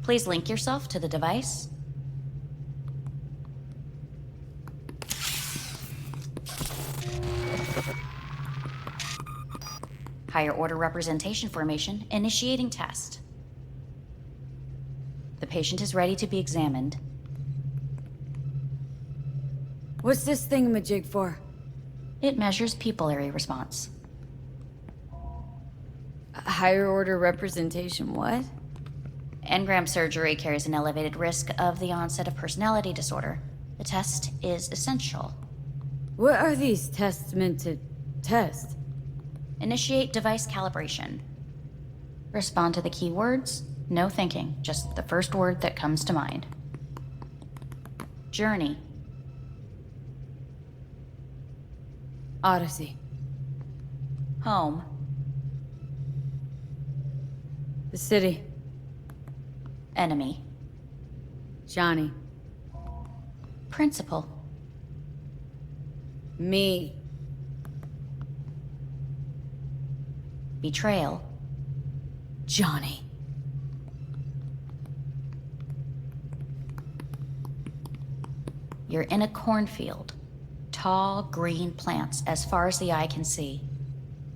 Please link yourself to the device. Higher order representation formation, initiating test. The patient is ready to be examined. What's this thingamajig for? It measures pupillary response. A higher order representation, what? Engram surgery carries an elevated risk of the onset of personality disorder. The test is essential. What are these tests meant to test? Initiate device calibration. Respond to the keywords. No thinking, just the first word that comes to mind. Journey. Odyssey. Home. The city. Enemy. Johnny. Principal. Me. Betrayal. Johnny. You're in a cornfield. Tall, green plants as far as the eye can see.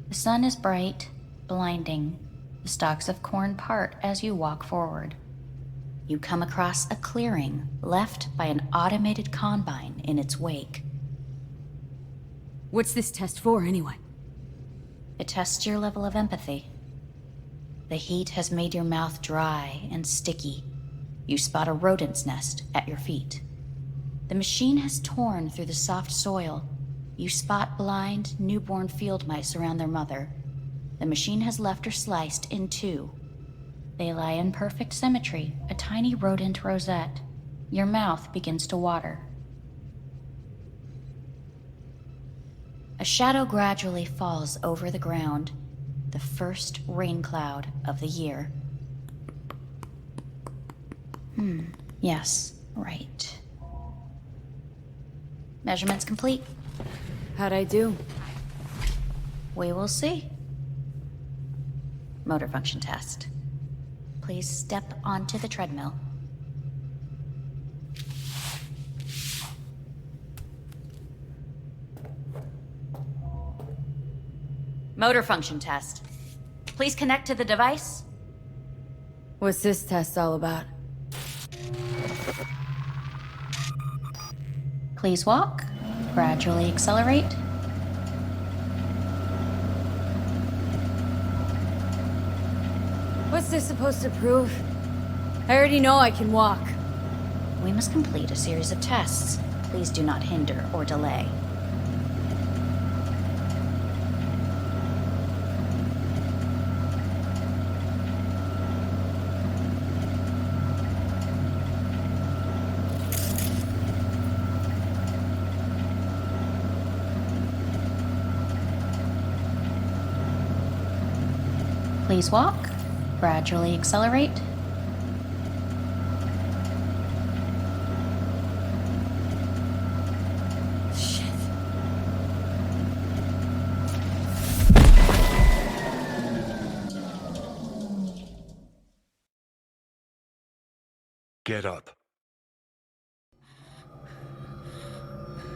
The sun is bright, blinding. The stalks of corn part as you walk forward. You come across a clearing left by an automated combine in its wake. What's this test for, anyway? It tests your level of empathy. The heat has made your mouth dry and sticky. You spot a rodent's nest at your feet. The machine has torn through the soft soil. You spot blind, newborn field mice around their mother. The machine has left her sliced in two. They lie in perfect symmetry, a tiny rodent rosette. Your mouth begins to water. A shadow gradually falls over the ground, the first rain cloud of the year. Yes, right. Measurements complete. How'd I do? We will see. Motor function test. Please step onto the treadmill. Motor function test. Please connect to the device. What's this test all about? Please walk. Gradually accelerate. What's this supposed to prove? I already know I can walk. We must complete a series of tests. Please do not hinder or delay. Please walk. Gradually accelerate. Shit. Get up.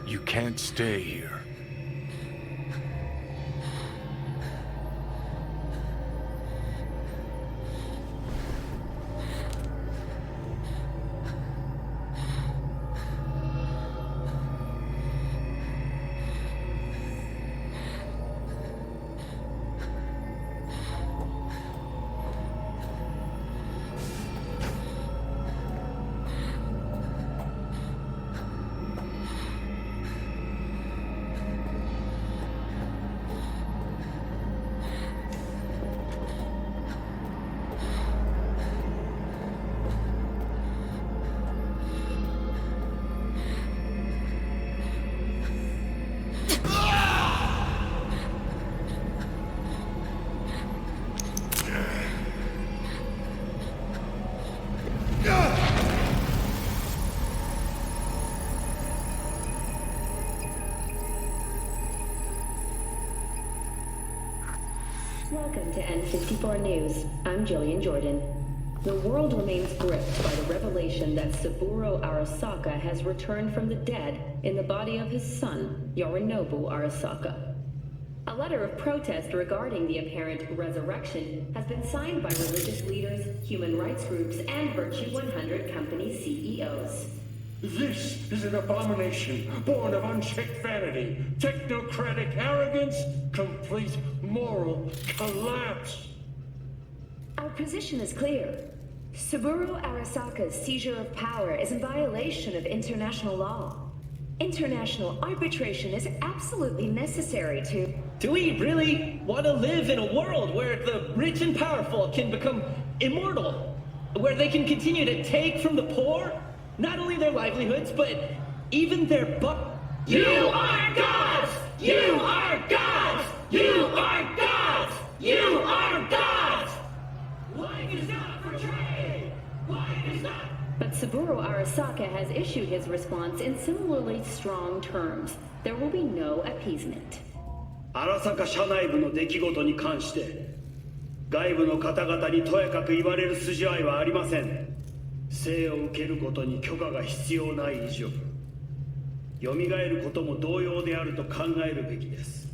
You can't stay here. Welcome to N64 News. I'm Jillian Jordan. The world remains gripped by the revelation that Saburo Arasaka has returned from the dead in the body of his son, Yorinobu Arasaka. A letter of protest regarding the apparent resurrection has been signed by religious leaders, human rights groups, and Virtue 100 company CEOs. This is an abomination born of unchecked vanity, technocratic arrogance, complete moral collapse. Our position is clear. Saburo Arasaka's seizure of power is in violation of international law. International arbitration is absolutely necessary to... Do we really want to live in a world where the rich and powerful can become immortal? Where they can continue to take from the poor? Not only their livelihoods, but even their You are gods! You are gods! You are gods! You are gods! Life is not for trade! Life is not... But Saburo Arasaka has issued his response in similarly strong terms. There will be no appeasement. 荒坂社内部の出来事に関して外部の方々にとやかく言われる筋合いはありません。生を受けることに許可が必要ない以上、蘇ることも同様であると考えるべきです。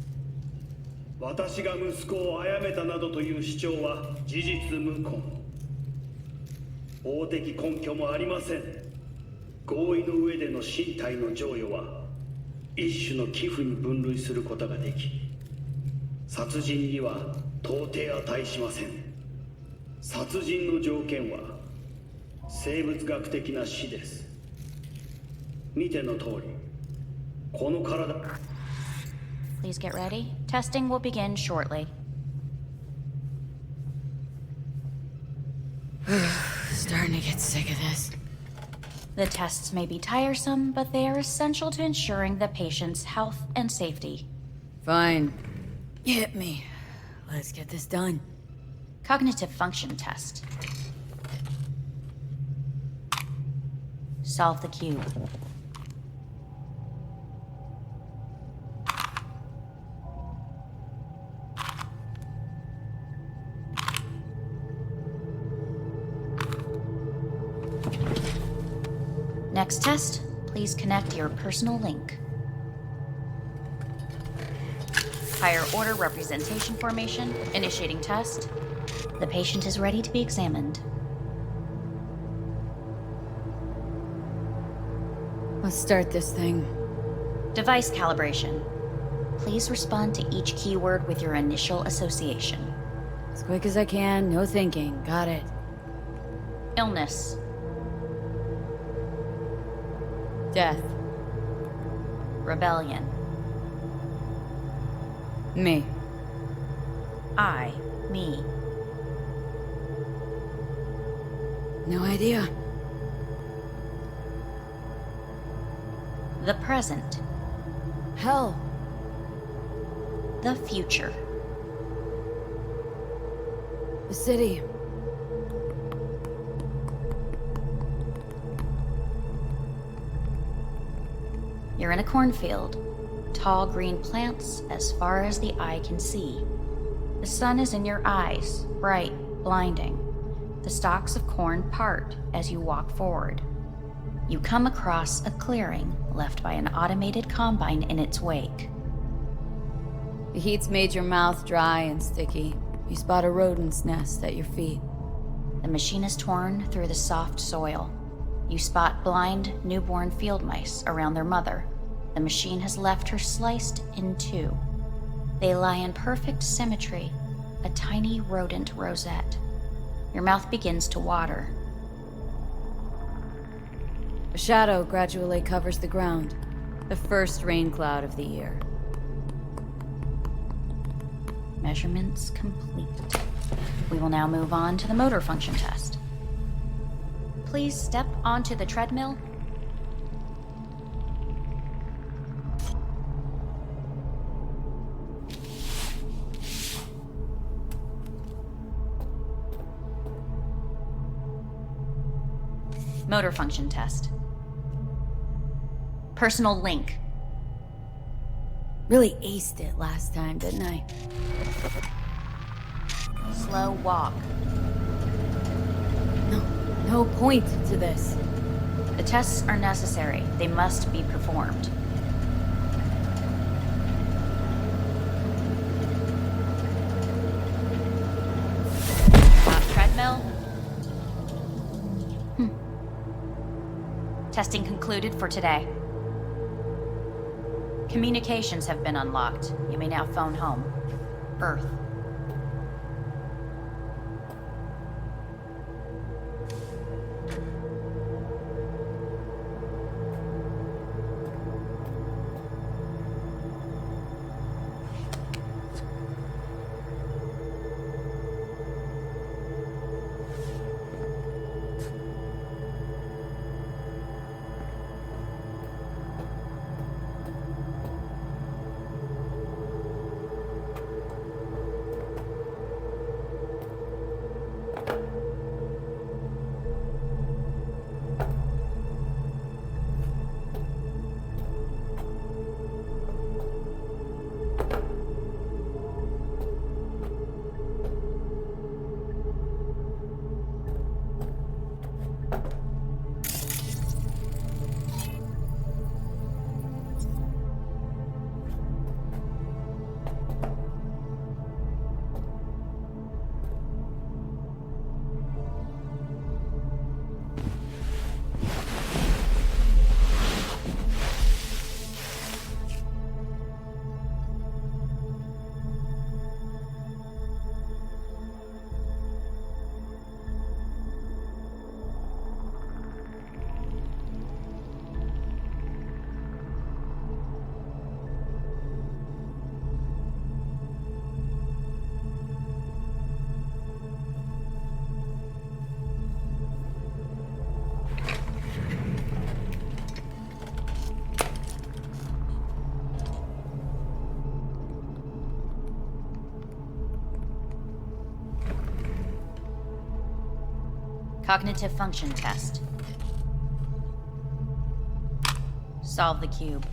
私が息子を殺めたなどという主張は事実無根。法的根拠もありません。合意の上での身体の贈与は一種の寄付に分類することができ、殺人には到底値しません。殺人の条件は生物学的な死です。見ての通り、この体。Please get ready. Testing will begin shortly. Starting to get sick of this. The tests may be tiresome, but they are essential to ensuring the patient's health and safety. Fine. Hit me. Let's get this done. Cognitive function test. Solve the cube. Next test, please connect your personal link. Higher order representation formation, initiating test. The patient is ready to be examined. Let's start this thing. Device calibration. Please respond to each keyword with your initial association. As quick as I can, no thinking. Got it. Illness. Death. Rebellion. Me. I. Me. No idea. The present. Hell. The future. The city. You're in a cornfield. Tall green plants as far as the eye can see. The sun is in your eyes, bright, blinding. The stalks of corn part as you walk forward. You come across a clearing left by an automated combine in its wake. The heat's made your mouth dry and sticky. You spot a rodent's nest at your feet. The machine is torn through the soft soil. You spot blind, newborn field mice around their mother. The machine has left her sliced in two. They lie in perfect symmetry, a tiny rodent rosette. Your mouth begins to water. A shadow gradually covers the ground, the first rain cloud of the year. Measurements complete. We will now move on to the motor function test. Please step onto the treadmill. Motor function test. Personal link. Really aced it last time, didn't I? Slow walk. No point to this. The tests are necessary. They must be performed. Treadmill. Testing concluded for today. Communications have been unlocked. You may now phone home. Earth. Cognitive function test. Solve the cube.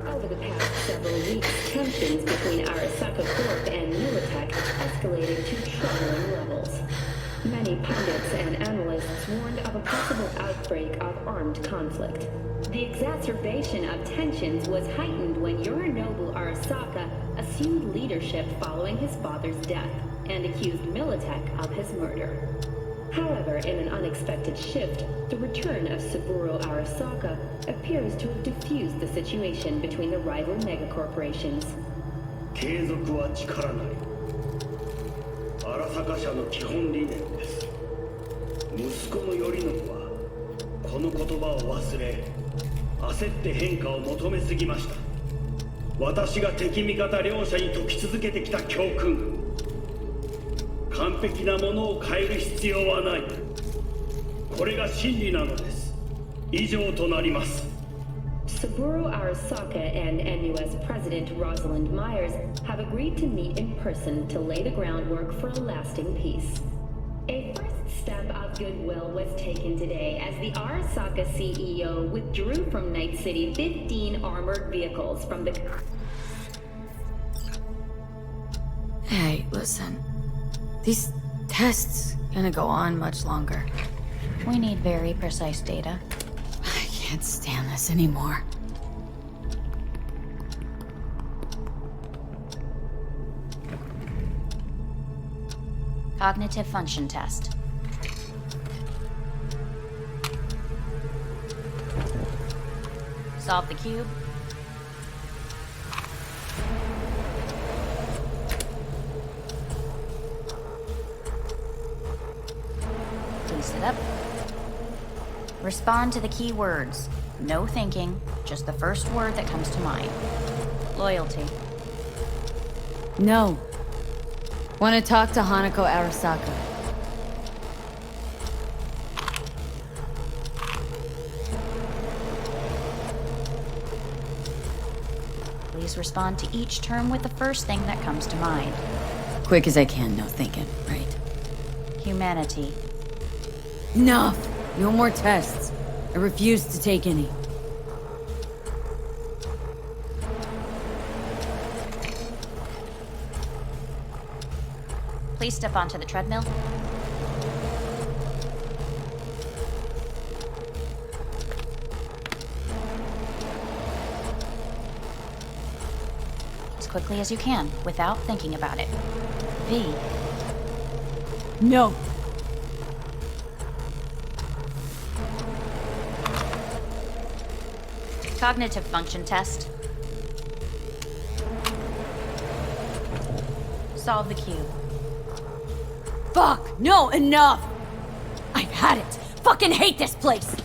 Over the past several weeks, tensions between Arasaka Corp and Militech escalated to troubling levels. Many pundits and analysts warned of a possible outbreak of armed conflict. The exacerbation of tensions was heightened when Yorinobu Arasaka assumed leadership following his father's death and accused Militech of his murder. However, in an unexpected shift, the return of Saburo Arasaka appears to have diffused the situation between the rival megacorporations. 継続は力なり。荒坂社の基本理念です。息子の頼信はこの言葉を忘れ、焦って変化を求めすぎました。私が敵味方両者に説き続けてきた教訓。完璧なものを変える必要はない。これが真理なのです。以上となります。Saburo Arasaka and NUS President Rosalind Myers have agreed to meet in person to lay the groundwork for a lasting peace. A first step of goodwill was taken today as the Arasaka CEO withdrew from Night City 15 armored vehicles from the... Hey, listen. These tests gonna go on much longer. We need very precise data. I can't stand this anymore. Cognitive function test. Solve the cube. Please sit up. Respond to the key words. No thinking, just the first word that comes to mind. Loyalty. No. Want to talk to Hanako Arasaka. Please respond to each term with the first thing that comes to mind. Quick as I can, no thinking, right? Humanity. Enough! No more tests. I refuse to take any. Please step onto the treadmill. As quickly as you can, without thinking about it. V. No. Cognitive function test. Solve the cube. Fuck! No, enough! I've had it! Fucking hate this place!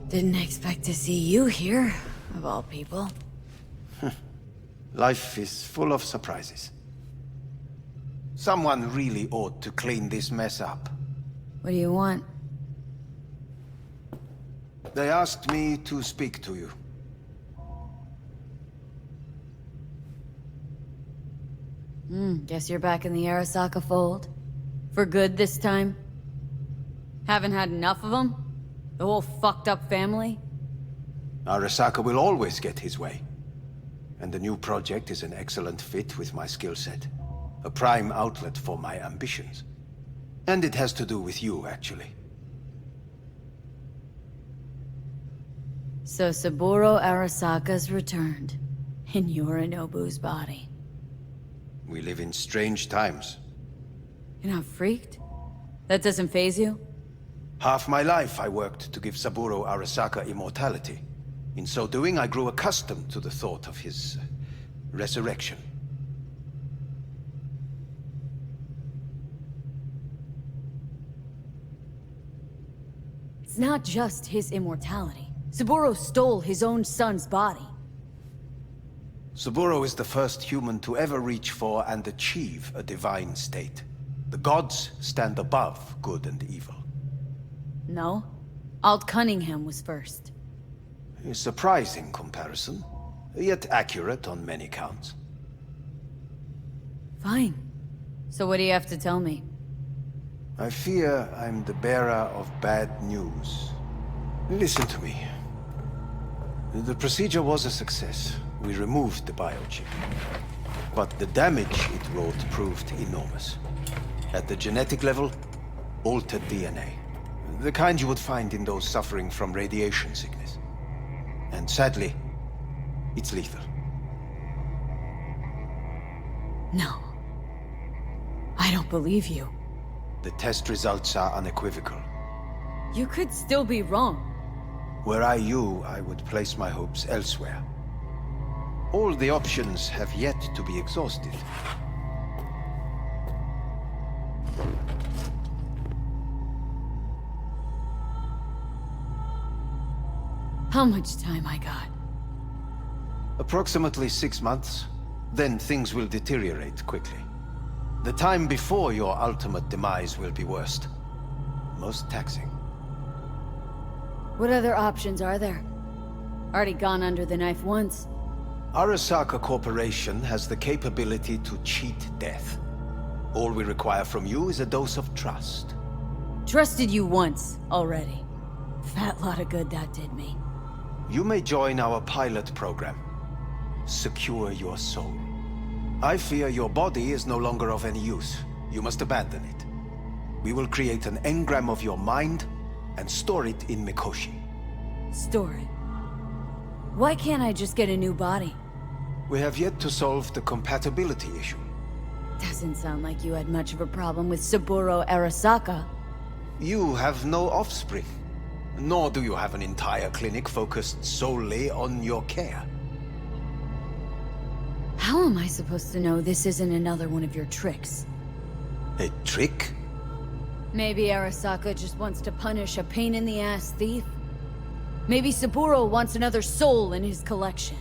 Didn't expect to see you here, of all people. Life is full of surprises. Someone really ought to clean this mess up. What do you want? They asked me to speak to you. Guess you're back in the Arasaka fold. For good this time? Haven't had enough of them? The whole fucked up family? Arasaka will always get his way. And the new project is an excellent fit with my skill set. A prime outlet for my ambitions. And it has to do with you, actually. So Saburo Arasaka's returned. In Yorinobu's body. We live in strange times. You're not freaked? That doesn't faze you? Half my life I worked to give Saburo Arasaka immortality. In so doing, I grew accustomed to the thought of his resurrection. It's not just his immortality. Saburo stole his own son's body. Saburo is the first human to ever reach for and achieve a divine state. The gods stand above good and evil. No. Alt Cunningham was first. A surprising comparison, yet accurate on many counts. Fine. So what do you have to tell me? I fear I'm the bearer of bad news. Listen to me. The procedure was a success. We removed the biochip. But the damage it wrought proved enormous. At the genetic level, altered DNA. The kind you would find in those suffering from radiation sickness. And sadly, it's lethal. No. I don't believe you. The test results are unequivocal. You could still be wrong. Were I you, I would place my hopes elsewhere. All the options have yet to be exhausted. How much time I got? Approximately 6 months. Then things will deteriorate quickly. The time before your ultimate demise will be worst. Most taxing. What other options are there? Already gone under the knife once. Arasaka Corporation has the capability to cheat death. All we require from you is a dose of trust. Trusted you once, already. Fat lot of good that did me. You may join our pilot program. Secure your soul. I fear your body is no longer of any use. You must abandon it. We will create an engram of your mind and store it in Mikoshi. Store it? Why can't I just get a new body? We have yet to solve the compatibility issue. Doesn't sound like you had much of a problem with Saburo Arasaka. You have no offspring. Nor do you have an entire clinic focused solely on your care. How am I supposed to know this isn't another one of your tricks? A trick? Maybe Arasaka just wants to punish a pain-in-the-ass thief? Maybe Saburo wants another soul in his collection.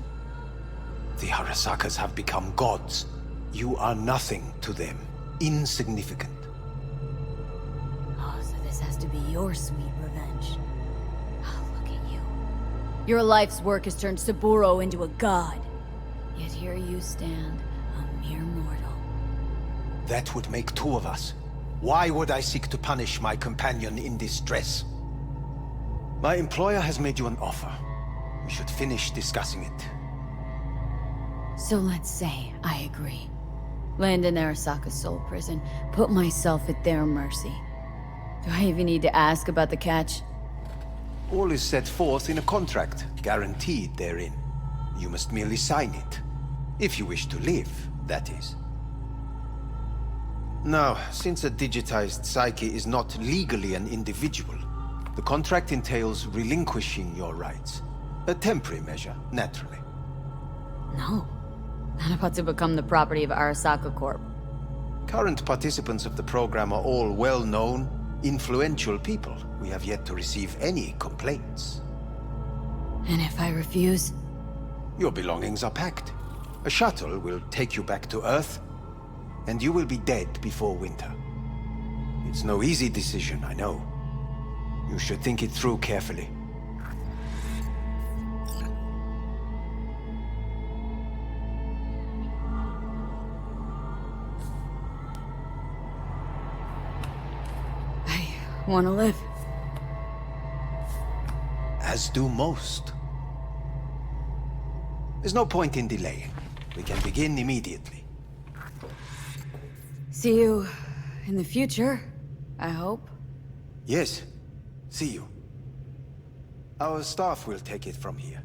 The Arasakas have become gods. You are nothing to them. Insignificant. Oh, so this has to be your sweet revenge. Oh, look at you. Your life's work has turned Saburo into a god. Yet here you stand, a mere mortal. That would make two of us. Why would I seek to punish my companion in distress? My employer has made you an offer. We should finish discussing it. So let's say I agree. Land in Arasaka's soul prison, put myself at their mercy. Do I even need to ask about the catch? All is set forth in a contract, guaranteed therein. You must merely sign it. If you wish to live, that is. Now, since a digitized psyche is not legally an individual, the contract entails relinquishing your rights. A temporary measure, naturally. No. Not about to become the property of Arasaka Corp. Current participants of the program are all well-known, influential people. We have yet to receive any complaints. And if I refuse? Your belongings are packed. A shuttle will take you back to Earth. And you will be dead before winter. It's no easy decision, I know. You should think it through carefully. I want to live. As do most. There's no point in delaying. We can begin immediately. See you in the future, I hope. Yes. See you. Our staff will take it from here.